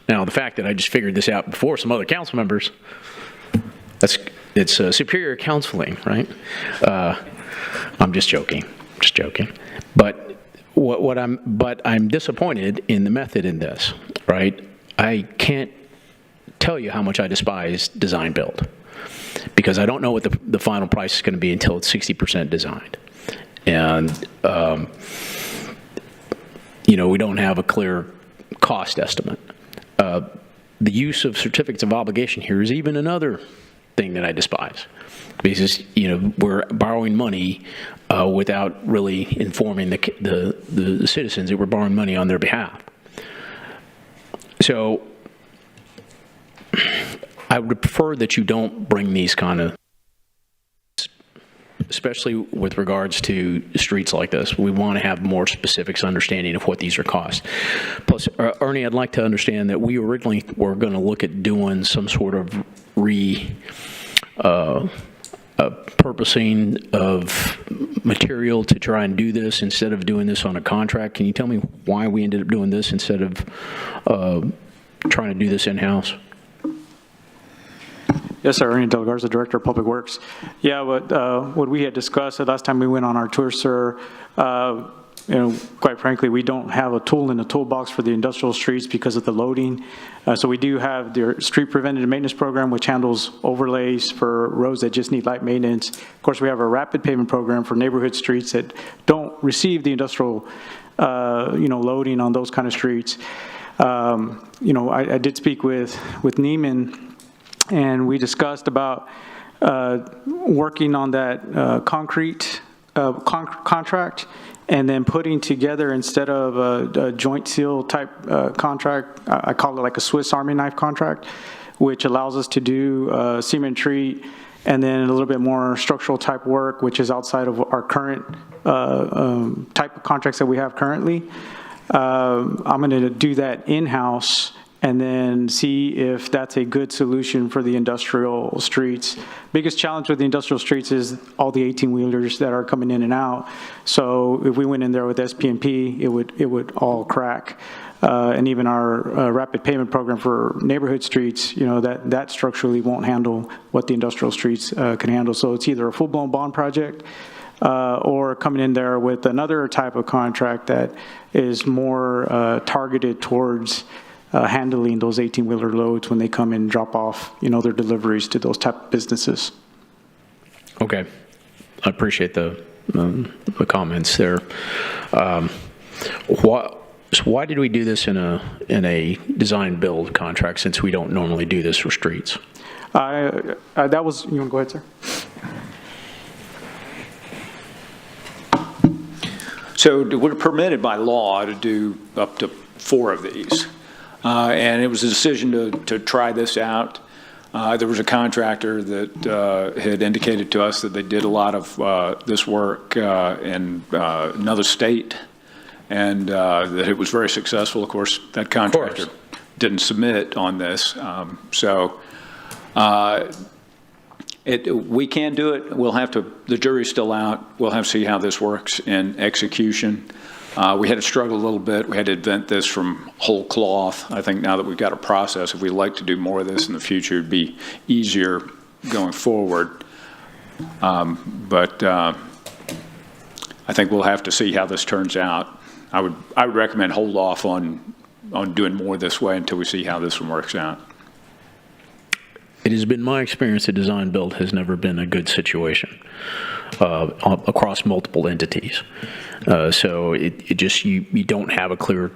Now, the fact that I just figured this out before some other council members, it's superior counseling, right? I'm just joking, But I'm disappointed in the method in this, right? I can't tell you how much I despise design build, because I don't know what the final price is going to be until it's 60% designed. And, we don't have a clear cost estimate. The use of certificates of obligation here is even another thing that I despise, because, we're borrowing money without really informing the citizens that we're borrowing money on their behalf. So I would prefer that you don't bring these kind of, especially with regards to streets like this. We want to have more specifics understanding of what these are cost. Plus, Ernie, I'd like to understand that we originally were going to look at doing some sort of purposing of material to try and do this instead of doing this on a contract? Can you tell me why we ended up doing this instead of trying to do this in-house? Yes, sir. Ernie Del Garza, Director of Public Works. Yeah, what we had discussed the last time we went on our tour, sir, quite frankly, we don't have a tool in the toolbox for the industrial streets because of the loading. So we do have the street preventative maintenance program, which handles overlays for roads that just need light maintenance. Of course, we have a rapid pavement program for neighborhood streets that don't receive the industrial, loading on those kind of streets. I did speak with Neiman, and we discussed about working on that concrete contract, and then putting together, instead of a joint seal type contract, I call it like a Swiss Army knife contract, which allows us to do cement treat and then a little bit more structural type work, which is outside of our current type of contracts that we have currently. I'm going to do that in-house and then see if that's a good solution for the industrial streets. Biggest challenge with the industrial streets is all the 18-wheelers that are coming in and out. So if we went in there with SPMP, it would all crack. And even our rapid pavement program for neighborhood streets, that structurally won't handle what the industrial streets can handle. So it's either a full-blown bond project or coming in there with another type of contract that is more targeted towards handling those 18-wheeler loads when they come and drop off, their deliveries to those type of businesses. Okay, I appreciate the comments there. Why did we do this in a design build contract, since we don't normally do this for streets? That was, you want to go ahead, sir? So we're permitted by law to do up to 4 of these. And it was a decision to try this out. There was a contractor that had indicated to us that they did a lot of this work in another state, and that it was very successful. Of course, that contractor didn't submit on this. We can do it. We'll have to, the jury's still out. We'll have to see how this works in execution. We had to struggle a little bit. We had to invent this from whole cloth. I think now that we've got a process, if we'd like to do more of this in the future, it'd be easier going forward. But I think we'll have to see how this turns out. I would recommend hold off on doing more this way until we see how this one works out. It has been my experience that design build has never been a good situation across multiple entities. So it just, you don't have a clear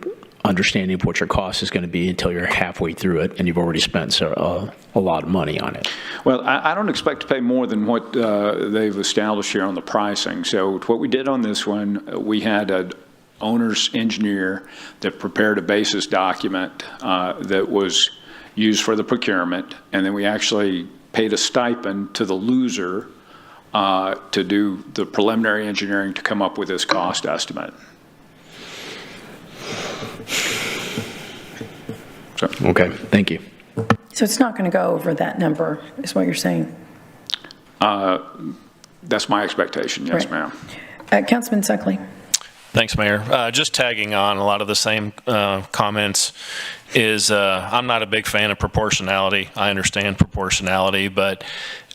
understanding of what your cost is going to be until you're halfway through it and you've already spent a lot of money on it. Well, I don't expect to pay more than what they've established here on the pricing. So what we did on this one, we had an owner's engineer that prepared a basis document that was used for the procurement, and then we actually paid a stipend to the loser to do the preliminary engineering to come up with this cost estimate. So. Okay, thank you. So it's not going to go over that number, is what you're saying? That's my expectation, yes, right. ma'am. Councilman Suckley. Thanks, Mayor. Just tagging on a lot of the same comments is I'm not a big fan of proportionality. I understand proportionality, but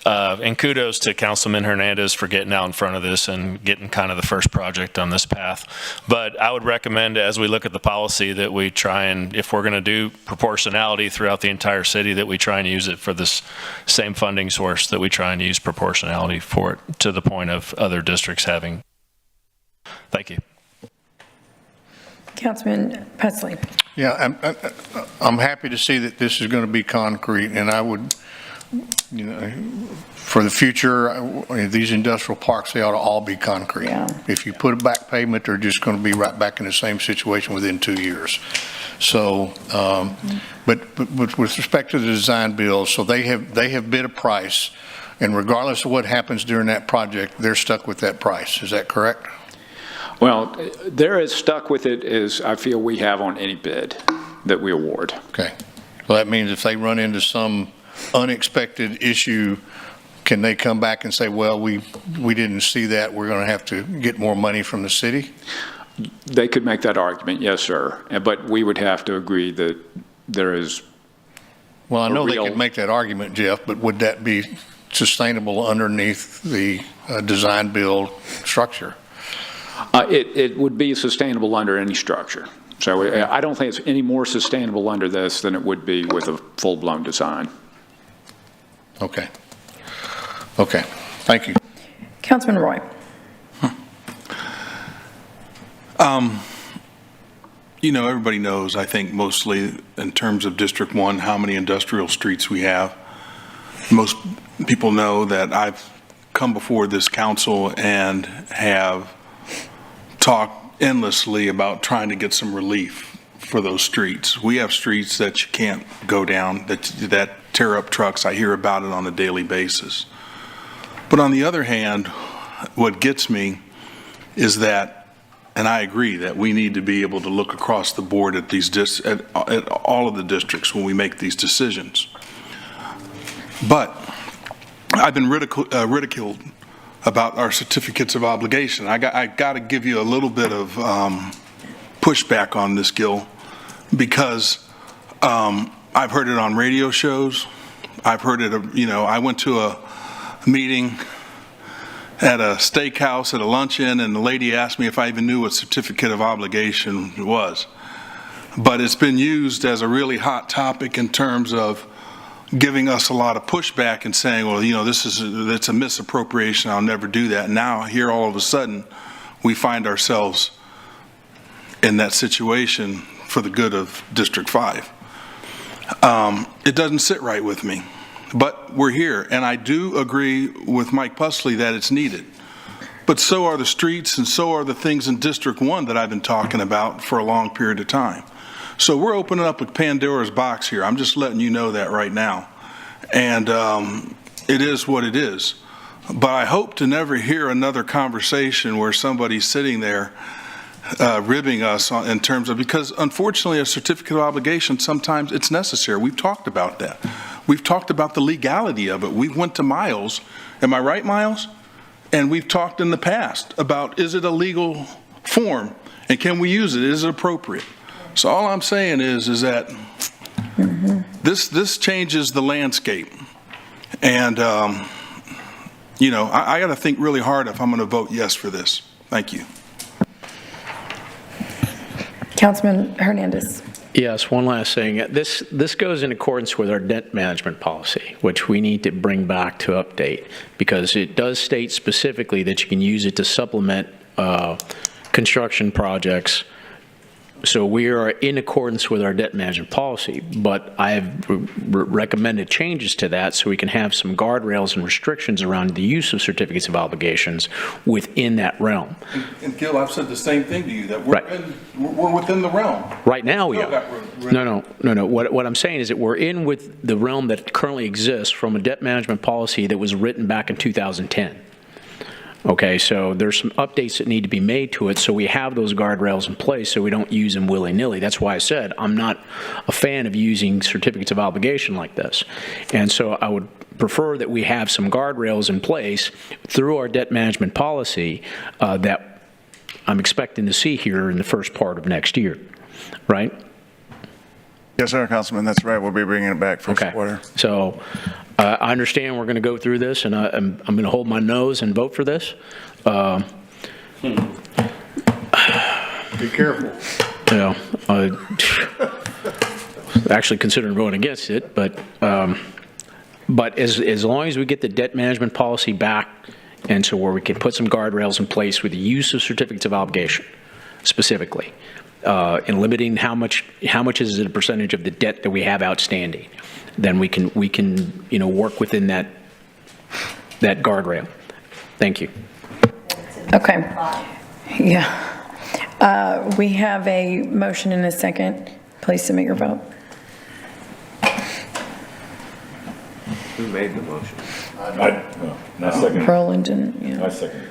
and kudos to Councilman Hernandez for getting out in front of this and getting kind of the first project on this path. But I would recommend, as we look at the policy, that we try and, if we're going to do proportionality throughout the entire city, that we try and use it for this same funding source, that we try and use proportionality for it to the point of other districts having. Thank you. Councilman Petzley. Yeah, I'm happy to see that this is going to be concrete, and I would, for the future, these industrial parks, they ought to all be concrete. Yeah. If you put a back pavement, they're just going to be right back in the same situation within 2 years. So, but with respect to the design build, so they have bid a price, and regardless of what happens during that project, they're stuck with that price. Is that correct? Well, they're as stuck with it as I feel we have on any bid that we award. Okay. Well, that means if they run into some unexpected issue can they come back and say, well, we didn't see that, we're going to have to get more money from the city? They could make that argument, yes, sir. But we would have to agree that there is. Well, I know they could make that argument, Jeff, but would that be sustainable underneath the design build structure? It would be sustainable under any structure. So I don't think it's any more sustainable under this than it would be with a full-blown design. Okay. Okay. Thank you. Councilman Roy. You know, everybody knows, I think, mostly in terms of District 1, how many industrial streets we have. Most people know that I've come before this council and have talked endlessly about trying to get some relief for those streets. We have streets that you can't go down, that tear up trucks. I hear about it on a daily basis. But on the other hand, what gets me is that, and I agree that we need to be able to look across the board at these at all of the districts when we make these decisions. But I've been ridiculed about our certificates of obligation. I got to give you a little bit of pushback on this, Gil, because I've heard it on radio shows. I've heard it, I went to a meeting at a steakhouse at a luncheon, and the lady asked me if I even knew what certificate of obligation was. But it's been used as a really hot topic in terms of giving us a lot of pushback and saying, well, it's a misappropriation, I'll never do that. Now here all of a sudden we find ourselves in that situation for the good of District 5. It doesn't sit right with me. But we're here, and I do agree with Mike Pusley that it's needed. But so are the streets, and so are the things in District 1 that I've been talking about for a long period of time. So we're opening up a Pandora's box here. I'm just letting you know that right now. And it is what it is. But I hope to never hear another conversation where somebody's sitting there ribbing us in terms of, because unfortunately a certificate of obligation, sometimes it's necessary. We've talked about that. We've talked about the legality of it. We went to Miles. Am I right, Miles? And we've talked in the past about, is it a legal form? And can we use it? Is it appropriate? So all I'm saying is that this changes the landscape. And, I got to think really hard if I'm going to vote yes for this. Thank you. Councilman Hernandez. Yes, one last thing. This goes in accordance with our debt management policy, which we need to bring back to update, because it does state specifically that you can use it to supplement construction projects. So we are in accordance with our debt management policy, but I have recommended changes to that so we can have some guardrails and restrictions around the use of certificates of obligations within that realm. And Gil, I've said the same thing to you, that we're within the realm. Right now we are. No. What I'm saying is that we're in with the realm that currently exists from a debt management policy that was written back in 2010. Okay, so there's some updates that need to be made to it so we have those guardrails in place so we don't use them willy-nilly. That's why I said I'm not a fan of using certificates of obligation like this. And so I would prefer that we have some guardrails in place through our debt management policy that I'm expecting to see here in the first part of next year, right? Yes, sir, Councilman, that's right. We'll be bringing it back first quarter. So I understand we're going to go through this, and I'm going to hold my nose and vote for this. Be careful. Actually considering voting against it, but as long as we get the debt management policy back, and so where we can put some guardrails in place with the use of certificates of obligation specifically, and limiting how much is it a percentage of the debt that we have outstanding, then we can work within that guardrail. Thank you. Okay. Yeah. We have a motion and a second. Please submit your vote. Who made the motion? I second. Roland and, yeah. I second.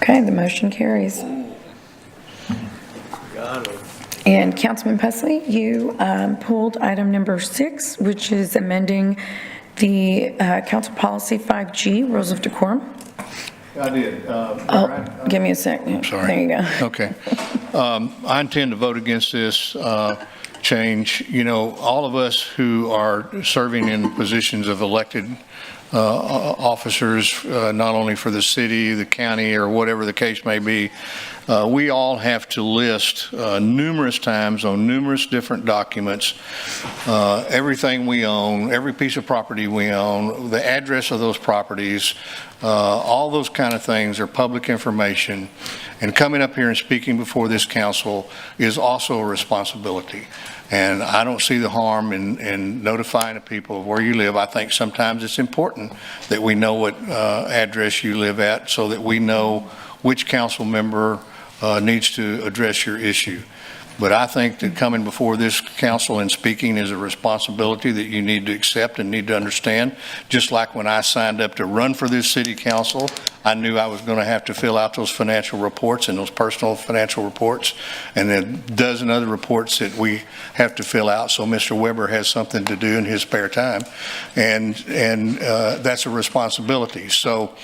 Okay, the motion carries. And Councilman Pesley, you pulled item number 6, which is amending the Council Policy 5G, Rules of Decorum. I did. Give me a sec. Sorry. There you go. Okay. I intend to vote against this change. You know, all of us who are serving in positions of elected officers, not only for the city, the county, or whatever the case may be, we all have to list numerous times on numerous different documents everything we own, every piece of property we own, the address of those properties, all those kind of things are public information. And coming up here and speaking before this council is also a responsibility. And I don't see the harm in notifying the people of where you live. I think sometimes it's important that we know what address you live at so that we know which council member needs to address your issue. But I think that coming before this council and speaking is a responsibility that you need to accept and need to understand. Just like when I signed up to run for this city council, I knew I was going to have to fill out those financial reports and those personal financial reports and a dozen other reports that we have to fill out so Mr. Weber has something to do in his spare time. And that's a responsibility. So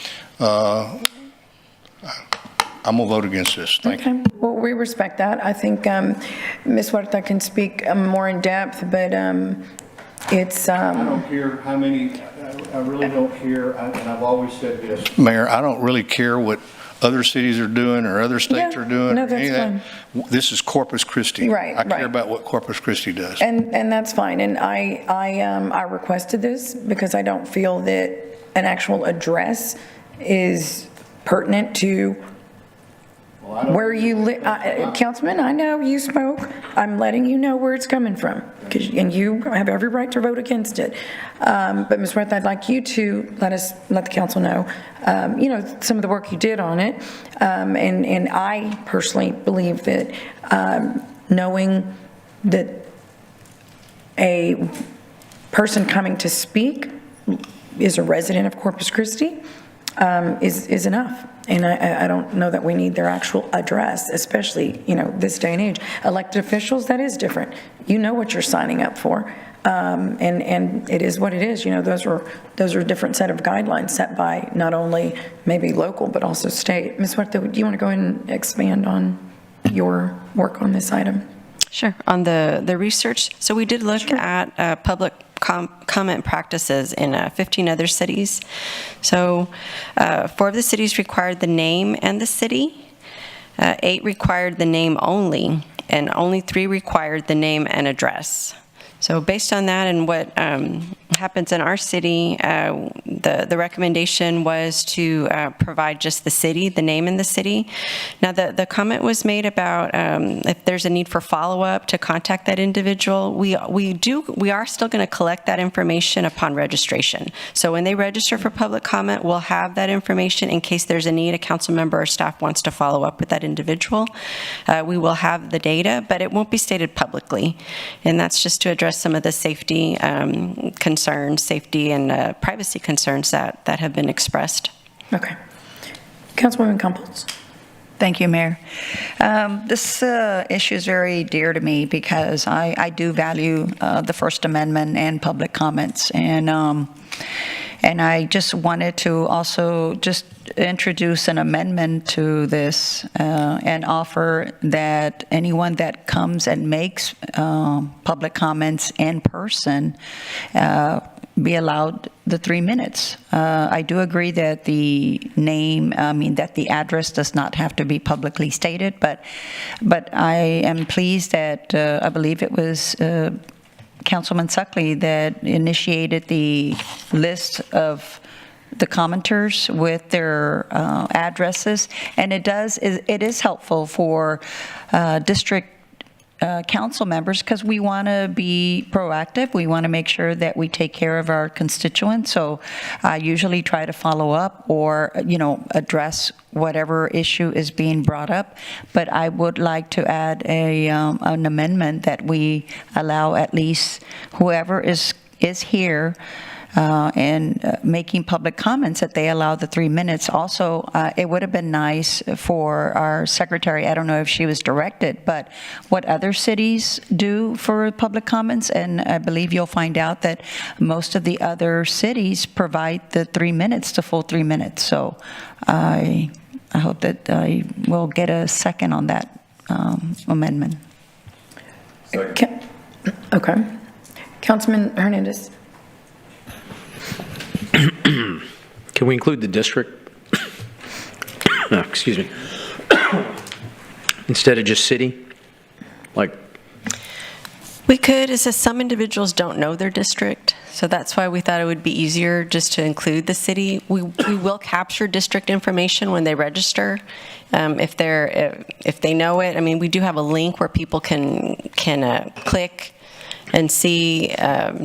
I'm going to vote against this. Thank you. Well, we respect that. I think Ms. Huerta can speak more in depth, but it's... I don't care how many, I really don't care, and I've always said this. Mayor, I don't really care what other cities are doing or other states are doing. No, or any that's of that. This is Corpus Christi. Right, I care about what Corpus Christi does. And that's fine. And I requested this because I don't feel that an actual address is pertinent to where you live. Councilman, I know you spoke. I'm letting you know where it's coming from, and you have every right to vote against it. But Ms. Worth, I'd like you to let the council know, some of the work you did on it. And I personally believe that knowing that a person coming to speak is a resident of Corpus Christi is enough. And I don't know that we need their actual address, especially, this day and age. Elected officials, that is different. You know what you're signing up for. And it is what it is. Those are a different set of guidelines set by not only maybe local, but also state. Ms. Huerta, do you want to go ahead and expand on your work on this item? Sure. On the research, so we did look at public comment practices in 15 other cities. So 4 of the cities required the name and the city, 8 required the name only, and only 3 required the name and address. So based on that and what happens in our city, the recommendation was to provide just the city, the name in the city. Now the comment was made about if there's a need for follow-up to contact that individual. We are still going to collect that information upon registration. So when they register for public comment, we'll have that information in case there's a need, a council member or staff wants to follow up with that individual. We will have the data, but it won't be stated publicly. And that's just to address some of the safety concerns, safety and privacy concerns that have been expressed. Okay. Councilwoman Campos. Thank you, Mayor. This issue is very dear to me because I do value the First Amendment and public comments. And I just wanted to also just introduce an amendment to this and offer that anyone that comes and makes public comments in person be allowed the 3 minutes. I do agree that the name, that the address does not have to be publicly stated, but I am pleased that I believe it was Councilman Suckley that initiated the list of the commenters with their addresses, and it is helpful for district council members because we want to be proactive. We want to make sure that we take care of our constituents. So I usually try to follow up or address whatever issue is being brought up. But I would like to add an amendment that we allow at least whoever is here and making public comments, that they allow the 3 minutes. Also, it would have been nice for our secretary, I don't know if she was directed, but what other cities do for public comments, and I believe you'll find out that most of the other cities provide the 3 minutes, the full 3 minutes. So I hope that I will get a second on that amendment. Okay. Councilman Hernandez. Can we include the district? Excuse me. Instead of just city? Like, We could. It says some individuals don't know their district, so that's why we thought it would be easier just to include the city. We will capture district information when they register, if they know it. I mean, we do have a link where people can click and see,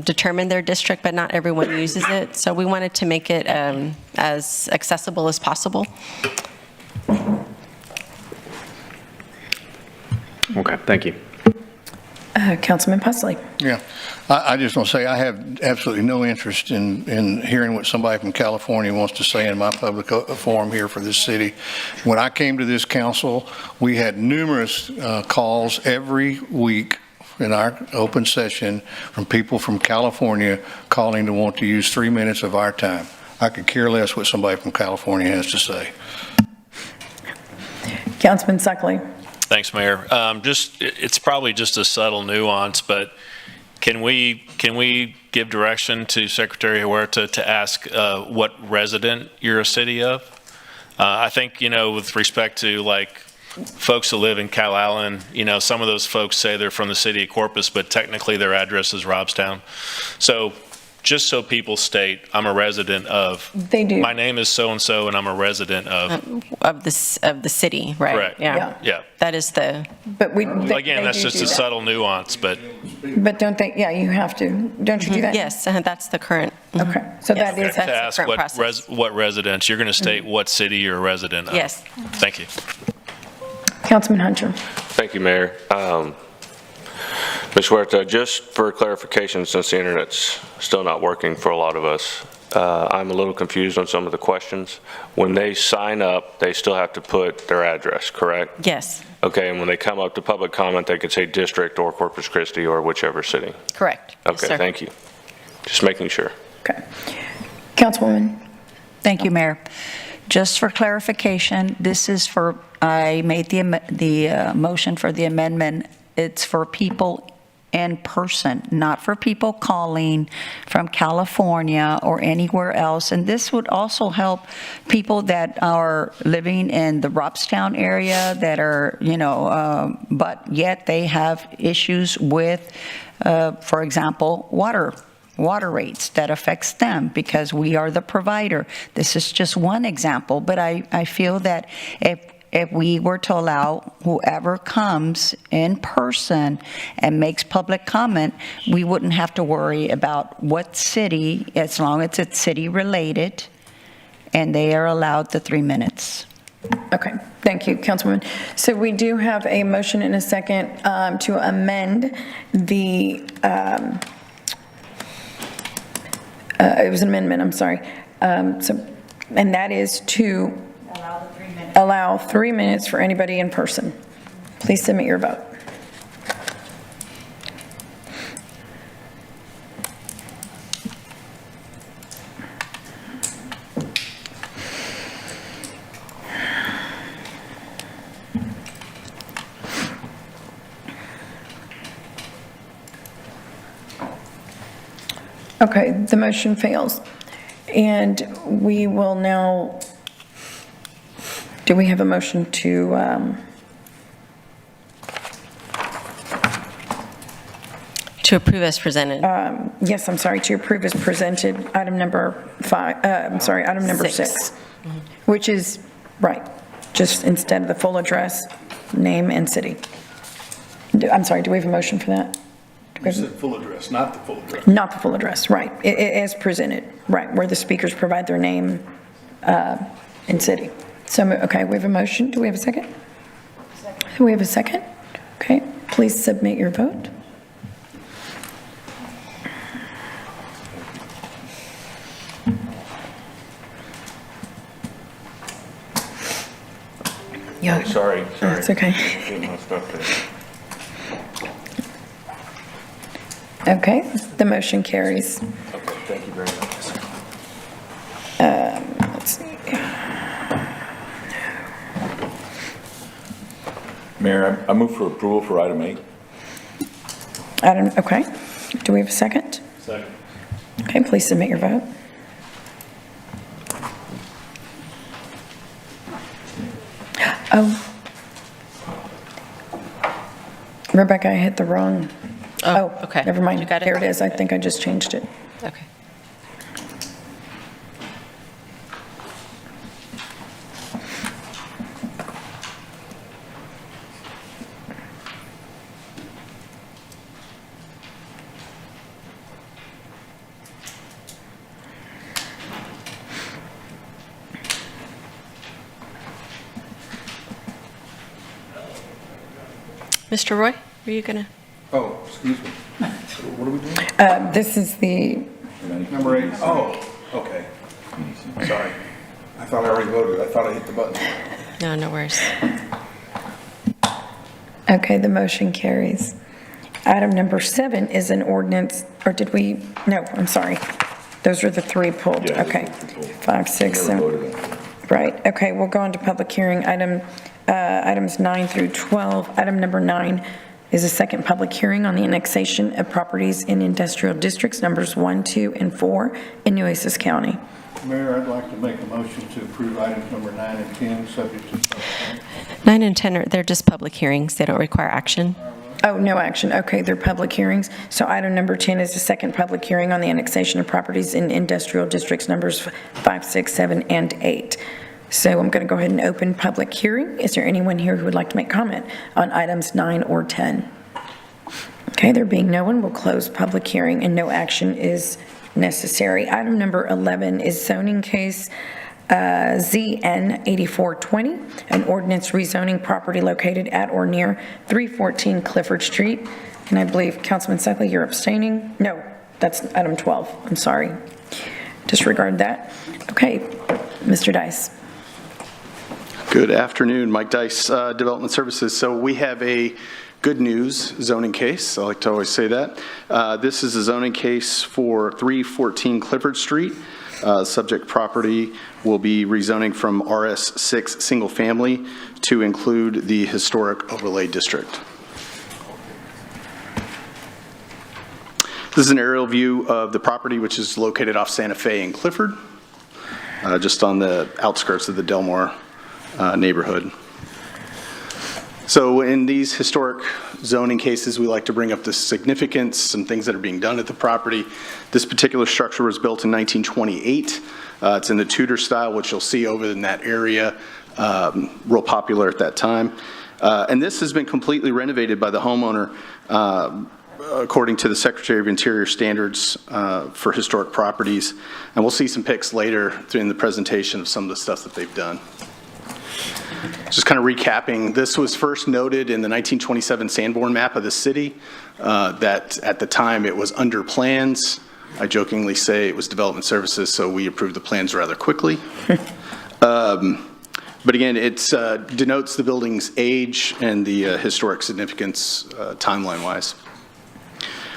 determine their district, but not everyone uses it. So we wanted to make it as accessible as possible. okay, thank you. Councilman Pusley. Yeah, I just want to say I have absolutely no interest in hearing what somebody from California wants to say in my public forum here for this city. When I came to this council, we had numerous calls every week in our open session from people from California calling to want to use 3 minutes of our time. I could care less what somebody from California has to say. Councilman Suckley. Thanks, Mayor. It's probably just a subtle nuance, but can we give direction to Secretary Huerta to ask what resident you're a city of? I think, with respect to like folks who live in Calallen, some of those folks say they're from the city of Corpus, but technically their address is Robstown. So just so people state, I'm a resident of. They do. My name is so-and-so, and I'm a resident Of the city, right? Correct. Yeah. That is the. But Again, that's just a subtle nuance, but. But don't they, yeah, you have to, don't you do that? Yes, that's the current. Okay, so that is. To ask what residence, you're going to state what city you're a resident of. Yes. Thank you. Councilman Hunter. Thank you, Mayor. Ms. Huerta, just for clarification, since the internet's still not working for a lot of us, I'm a little confused on some of the questions. When they sign up, they still have to put their address, correct? Yes. Okay, and when they come up to public comment, they could say district or Corpus Christi or whichever city? Correct. Yes, Okay, sir. thank you. Just making sure. Okay. Councilwoman. Thank you, Mayor. Just for clarification, this is for, I made the motion for the amendment. It's for people in person, not for people calling from California or anywhere else. And this would also help people that are living in the Robstown area that are, but yet they have issues with, for example, water rates that affects them because we are the provider. This is just one example, but I feel that if we were to allow whoever comes in person and makes public comment, we wouldn't have to worry about what city, as long as it's city-related, and they are allowed the 3 minutes. Okay, thank you, Councilwoman. So we do have a motion and a second to amend the, it was an amendment, I'm sorry. And that is to allow 3 minutes for anybody in person. Please submit your vote. Okay, the motion fails. And we will now, do we have a motion to approve as presented? Yes, I'm sorry, to approve as presented, item number 6, which is, right, just instead of the full address, name and city. I'm sorry, do we have a motion for that? You said full address, not the full address. Not the full address, right, as presented, right, where the speakers provide their name and city. So, okay, we have a motion, do we have a second? Do we have a second? Okay, please submit your vote. Yeah. Oh, sorry. That's okay. Getting my stuff there. Okay, the motion carries. Okay, thank you very much. Let's see. Mayor, I move for approval for item 8. Okay. Do we have a second? Second. Okay, please submit your vote. Oh. Rebecca, I hit the wrong. Oh, okay. Never mind. You got it? There it is. I think I just changed it. Okay. Mr. Roy, were you gonna? Oh, excuse me. What are we doing? This is the, Number 8. Oh, okay. Sorry. I thought I already voted. I thought I hit the button. No, no worries. okay, the motion carries. Item number 7 is an ordinance, or did we, no, I'm sorry. Those are the 3 pulled. Yeah, Okay. those are the 3 pulled. 5, 6, Never 7. voted on it. Right, okay, we'll go on to public hearing. Items 9 through 12. Item number 9 is a second public hearing on the annexation of properties in industrial districts numbers 1, 2, and 4 in Nueces County. Mayor, I'd like to make a motion to approve items number 9 and 10, subject to public hearing. 9 and 10 they're just public hearings. They don't require action. Oh, no action. Okay, they're public hearings. So item number 10 is the second public hearing on the annexation of properties in industrial districts numbers 5, 6, 7, and 8. So I'm going to go ahead and open public hearing. Is there anyone here who would like to make comment on items 9 or 10? Okay, there being no one, we'll close public hearing and no action is necessary. Item number 11 is zoning case ZN 8420, an ordinance rezoning property located at or near 314 Clifford Street. And I believe Councilman Suckley, you're abstaining? No, that's item 12. I'm sorry. Disregard that. Okay, Mr. Dice. Good afternoon, Mike Dice, Development Services. So we have a good news zoning case. I like to always say that. This is a zoning case for 314 Clifford Street. Subject property will be rezoning from RS6 single family to include the historic overlay district. This is an aerial view of the property, which is located off Santa Fe and Clifford, just on the outskirts of the Delmore neighborhood. So in these historic zoning cases, we like to bring up the significance, some things that are being done at the property. This particular structure was built in 1928. It's in the Tudor style, which you'll see over in that area, real popular at that time. And this has been completely renovated by the homeowner according to the Secretary of Interior standards for historic properties. And we'll see some pics later in the presentation of some of the stuff that they've done. Just kind of recapping, this was first noted in the 1927 Sanborn map of the city, that at the time it was under plans. I jokingly say it was development services, so we approved the plans rather quickly. But again, it denotes the building's age and the historic significance timeline-wise.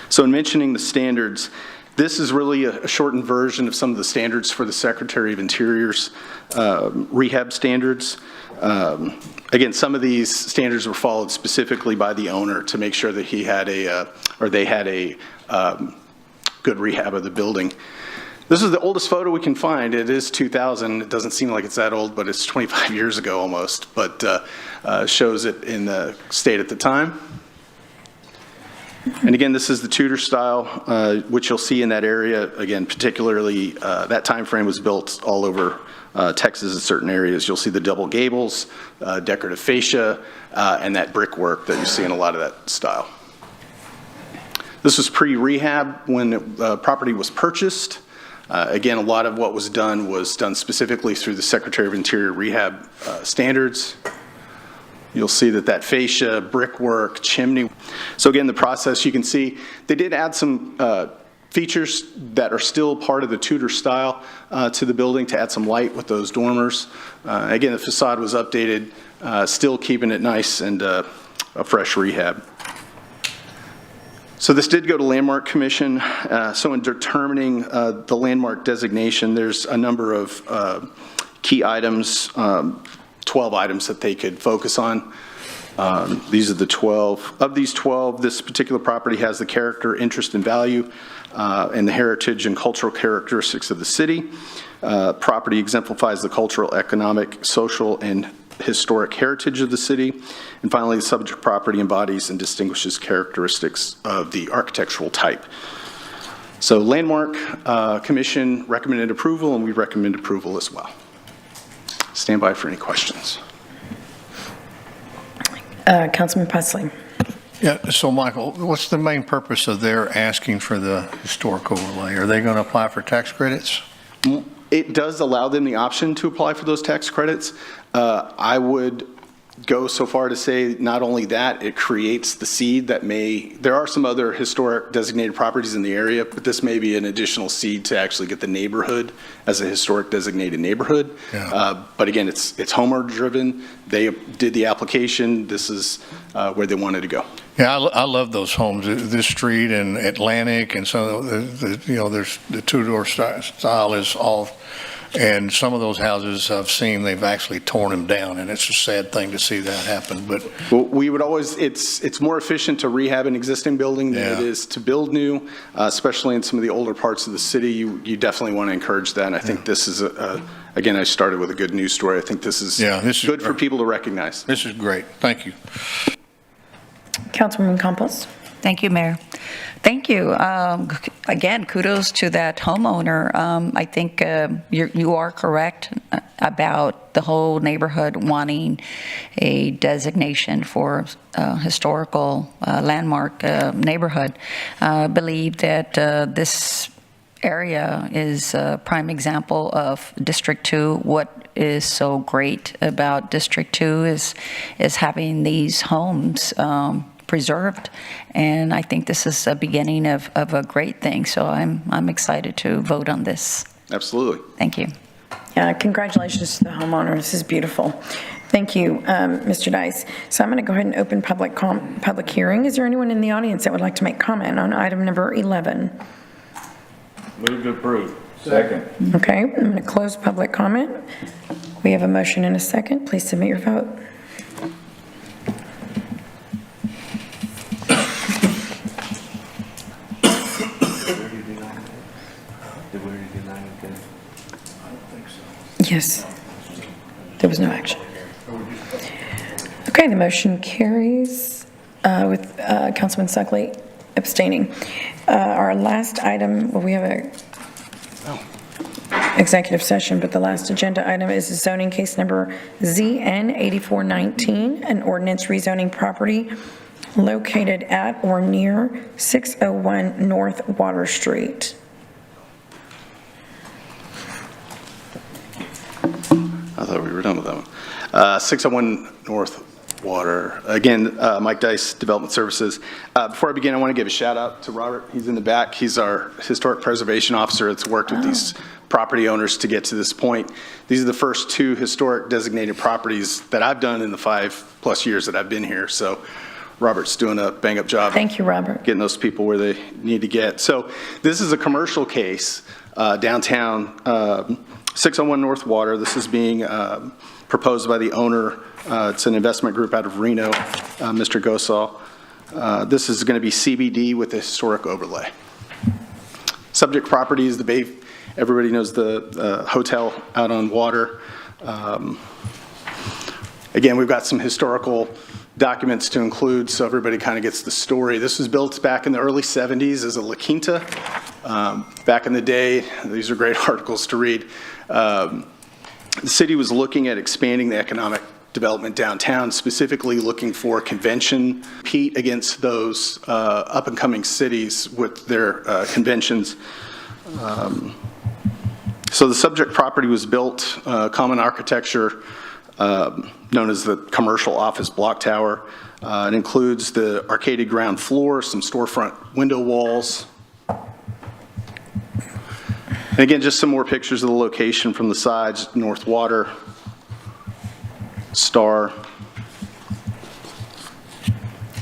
So in mentioning the standards, this is really a shortened version of some of the standards for the Secretary of Interior's rehab standards. Again, some of these standards were followed specifically by the owner to make sure that he had they had a good rehab of the building. This is the oldest photo we can find. It is 2000. It doesn't seem like it's that old, but it's 25 years ago almost, but shows it in the state at the time. And again, this is the Tudor style, which you'll see in that area. Again, particularly that time frame was built all over Texas in certain areas. You'll see the double gables, decorative fascia, and that brickwork that you see in a lot of that style. This was pre-rehab when the property was purchased. Again, a lot of what was done specifically through the Secretary of Interior rehab standards. You'll see that fascia, brickwork, chimney. So again, the process, you can see they did add some features that are still part of the Tudor style to the building to add some light with those dormers. Again, the facade was updated, still keeping it nice and a fresh rehab. So this did go to Landmark Commission. So in determining the landmark designation, there's a number of key items, 12 items that they could focus on. These are the 12. Of these 12, this particular property has the character, interest, and value, and the heritage and cultural characteristics of the city. Property exemplifies the cultural, economic, social, and historic heritage of the city. And finally, the subject property embodies and distinguishes characteristics of the architectural type. So Landmark Commission recommended approval, and we recommend approval as well. Stand by for any questions. Councilman Presley. Yeah, so Michael, what's the main purpose of their asking for the historic overlay? Are they going to apply for tax credits? It does allow them the option to apply for those tax credits. I would go so far to say not only that, it creates the seed that there are some other historic designated properties in the area, but this may be an additional seed to actually get the neighborhood as a historic designated neighborhood. Yeah. But again, it's homeowner driven. They did the application. This is where they wanted to go. Yeah, I love those homes, this street and Atlantic, and so there's the Tudor style is all. And some of those houses I've seen, they've actually torn them down, and it's a sad thing to see that happen. But well, we would always, it's more efficient to rehab an existing building than it is to build new, especially in some of the older parts of the city. You definitely want to encourage that. And I think this is, again, I started with a good news story. I think this is good for people to recognize. This is great. Thank you. Councilwoman Campos. Thank you, Mayor. Thank you. Again, kudos to that homeowner. I think you are correct about the whole neighborhood wanting a designation for historical landmark neighborhood. I believe that this area is a prime example of District 2. What is so great about District 2 is having these homes preserved, and I think this is a beginning of a great thing. So I'm excited to vote on this. Absolutely. Thank you. Yeah, congratulations to the homeowner. This is beautiful. Thank you, Mr. Dice. So I'm going to go ahead and open public hearing. Is there anyone in the audience that would like to make comment on item number 11? Move to approve. Second. Okay, I'm going to close public comment. We have a motion and a second. Please submit your vote. Yes. There was no action. Okay, the motion carries with Councilman Suckley abstaining. Our last item, well, we have a executive session, but the last agenda item is zoning case number ZN 8419, an ordinance rezoning property located at or near 601 North Water Street. I thought we were done with that one. 601 North Water. Again, Mike Dice, Development Services. Before I begin, I want to give a shout out to Robert. He's in the back. He's our Historic Preservation Officer that's worked with these property owners to get to this point. These are the first two historic designated properties that I've done in the 5+ years that I've been here. So Robert's doing a bang-up job. Thank you, Robert. Getting those people where they need to get. So this is a commercial case downtown, 601 North Water. This is being proposed by the owner. It's an investment group out of Reno, Mr. Gosal. This is going to be CBD with a historic overlay. Subject property is the Bay. Everybody knows the hotel out on water. Again, we've got some historical documents to include, so everybody kind of gets the story. This was built back in the early 70s as a La Quinta. Back in the day, these are great articles to read. The city was looking at expanding the economic development downtown, specifically looking for convention, compete against those up-and-coming cities with their conventions. So the subject property was built, common architecture, known as the commercial office block tower. It includes the arcaded ground floor, some storefront window walls. And again, just some more pictures of the location from the sides, North Water, Star,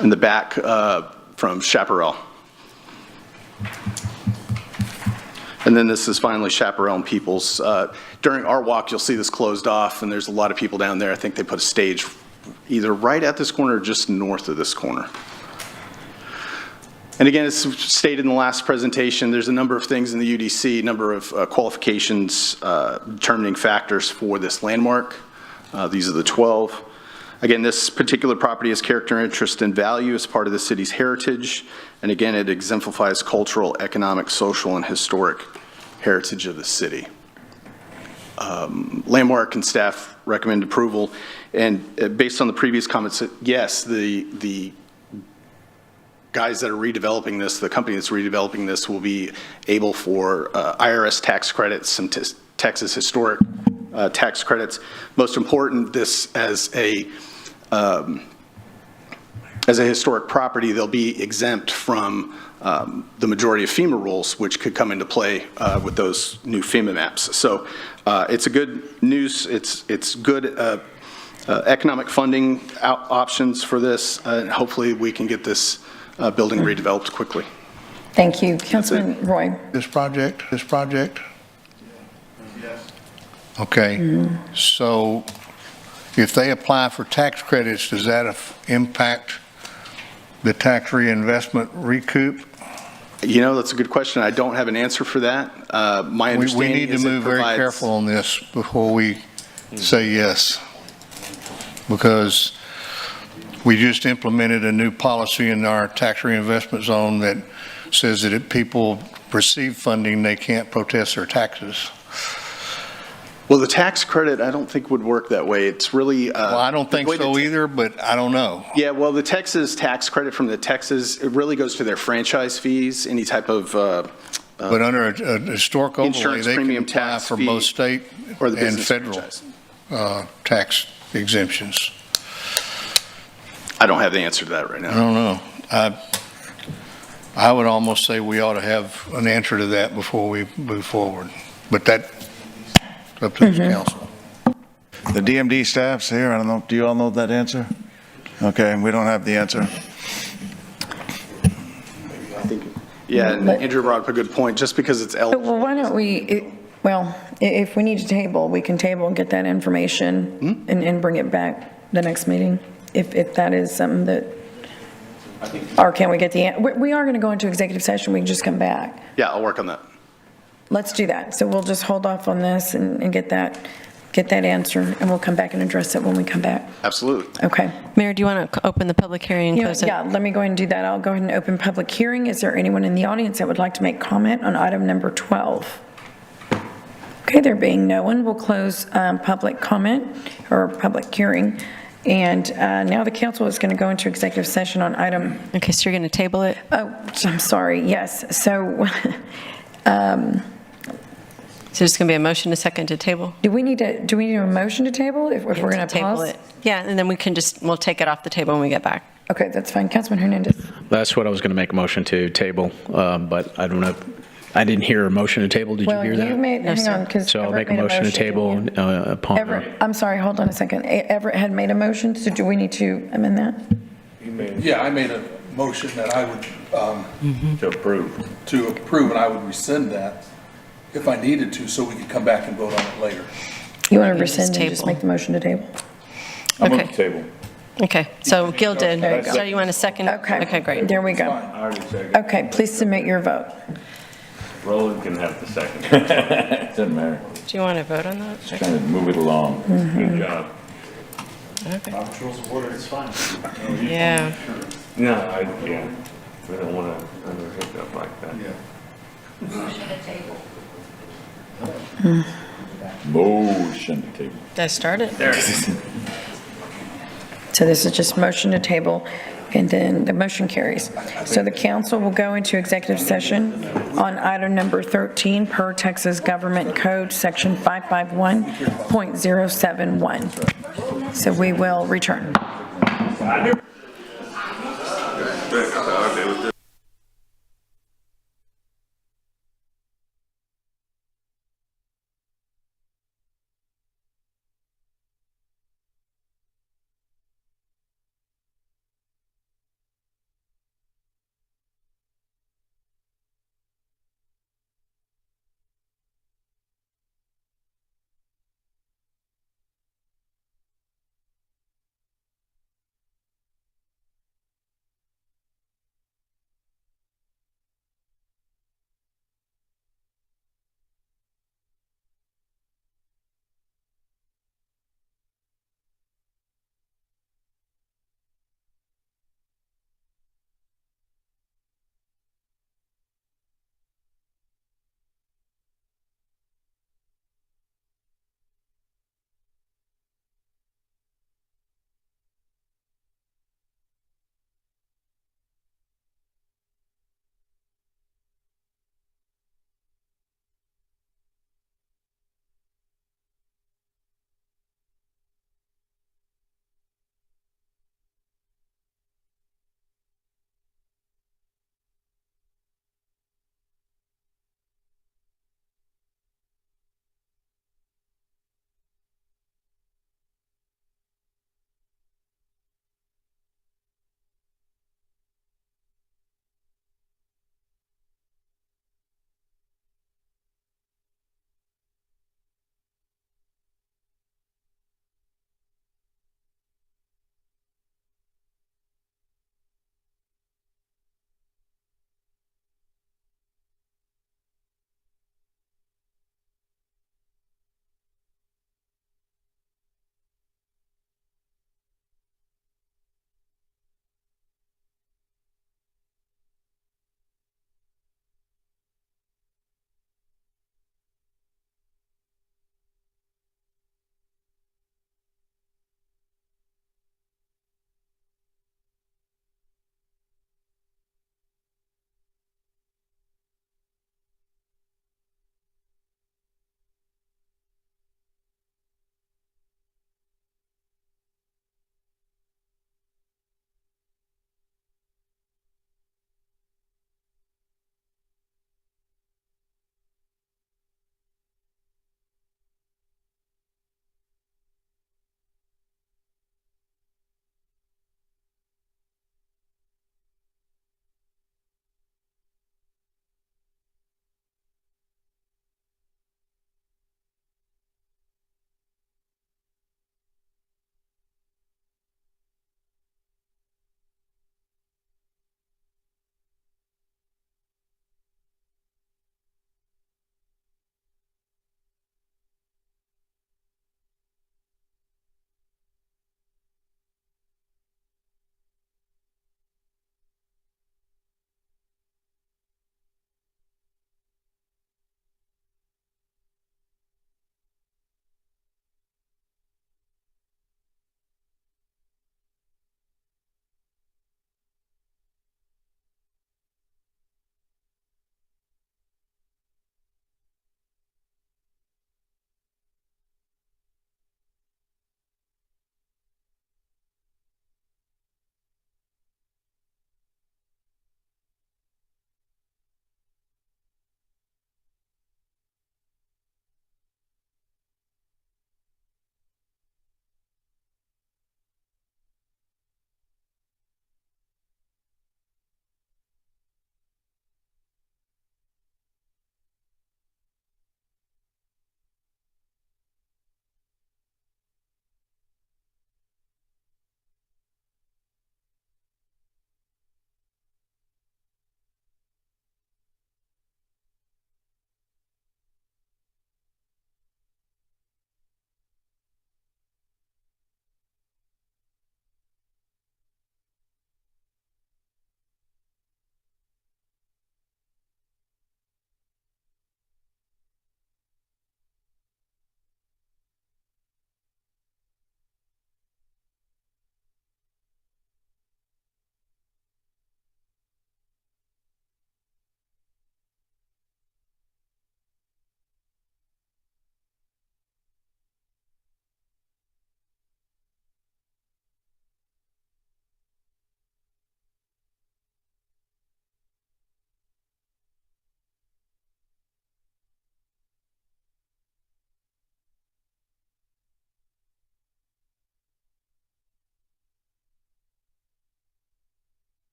in the back from Chaparral. And then this is finally Chaparral and Peoples. During our walk, you'll see this closed off, and there's a lot of people down there. I think they put a stage either right at this corner or just north of this corner. And again, as stated in the last presentation, there's a number of things in the UDC, number of qualifications, determining factors for this landmark. These are the 12. Again, this particular property has character, interest, and value as part of the city's heritage. And again, it exemplifies cultural, economic, social, and historic heritage of the city. Landmark and staff recommend approval. And based on the previous comments, yes, the guys that are redeveloping this, the company that's redeveloping this will be able for IRS tax credits, some Texas historic tax credits. Most important, this as a historic property, they'll be exempt from the majority of FEMA rules, which could come into play with those new FEMA maps. So it's a good news. It's good economic funding options for this, and hopefully we can get this building redeveloped quickly. Thank you. Councilman Roy. This project? Okay, so if they apply for tax credits, does that impact the tax reinvestment recoup? You know, that's a good question. I don't have an answer for that. My understanding We need to move very careful on this before we say yes, because we just implemented a new policy in our tax reinvestment zone that says that if people receive funding, they can't protest their taxes. Well, the tax credit, I don't think would work that way. It's really... well, I don't think so either, but I don't know. Yeah, well, the Texas tax credit from the Texas, it really goes to their franchise fees, any type of... but under a historic overlay, they can apply for both state and federal tax exemptions. I don't have the answer to that right now. I don't know. I would almost say we ought to have an answer to that before we move forward. But that's up to the council. The DMD staff's here. I don't know. Do you all know that answer? Okay, we don't have the answer. I think, yeah, and Andrew brought up a good point. Just because it's eligible. Well, why don't we, if we need to table, we can table and get that information and bring it back the next meeting, if that is something that, or can we get we are going to go into executive session. We can just come back. Yeah, I'll work on that. Let's do that. So we'll just hold off on this and get that answer, and we'll come back and address it when we come back. Absolutely. Okay. Mayor, do you want to open the public hearing and close it? Yeah, let me go ahead and do that. I'll go ahead and open public hearing. Is there anyone in the audience that would like to make comment on item number 12? Okay, there being no one, we'll close public comment or public hearing. And now the council is going to go into executive session on item. Okay, so you're going to table it? Oh, I'm sorry. Yes. So. So there's going to be a motion, a second to table? Do we need a motion to table if we're going to table pause? it? Yeah, and then we'll take it off the table when we get back. Okay, that's fine. Councilman Hernandez. That's what I was going to make a motion to table, but I don't know. I didn't hear a motion to table. Did you hear that? Well, you made, hang on, because So I'll make a motion to table upon. Everett, I'm sorry, hold on a second. Everett had made a motion, so do we need to amend that? Yeah, I made a motion that I would, to approve, and I would rescind that if I needed to, so we could come back and vote on it later. You want to rescind and just make the motion to table? I'm on the table. Okay, so Gil did. There you go. So you want a second? Okay, great. There we go. Okay, please submit your vote. Roland can have the second. Doesn't matter. Do you want to vote on that? Just trying to move it along. Good job. Okay. Rules of order, it's fine. Yeah. No, yeah. We don't want to under hiccup like that. Motion to table. Motion to table. Did I start it? There it is. So this is just motion to table, and then the motion carries. So the council will go into executive session on item number 13 per Texas Government Code, section 551.071. So we will return.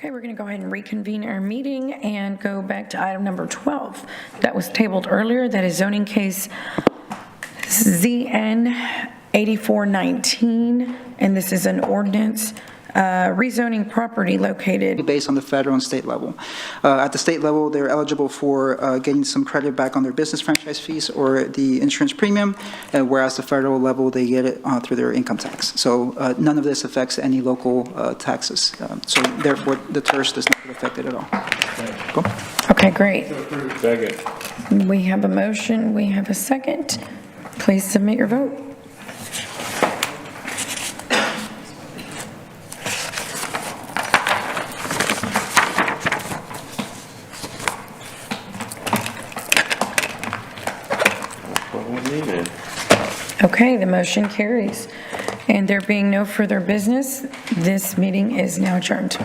Okay, we're going to go ahead and reconvene our meeting and go back to item number 12. That was tabled earlier. That is zoning case ZN 8419, and this is an ordinance rezoning property located based on the federal and state level. At the state level, they're eligible for getting some credit back on their business franchise fees or the insurance premium, whereas the federal level, they get it through their income tax. So none of this affects any local taxes. So therefore, the TERS does not get affected at all. Cool. Okay, great. Second. We have a motion, we have a second. Please submit your vote. Okay, the motion carries. And there being no further business, this meeting is now adjourned.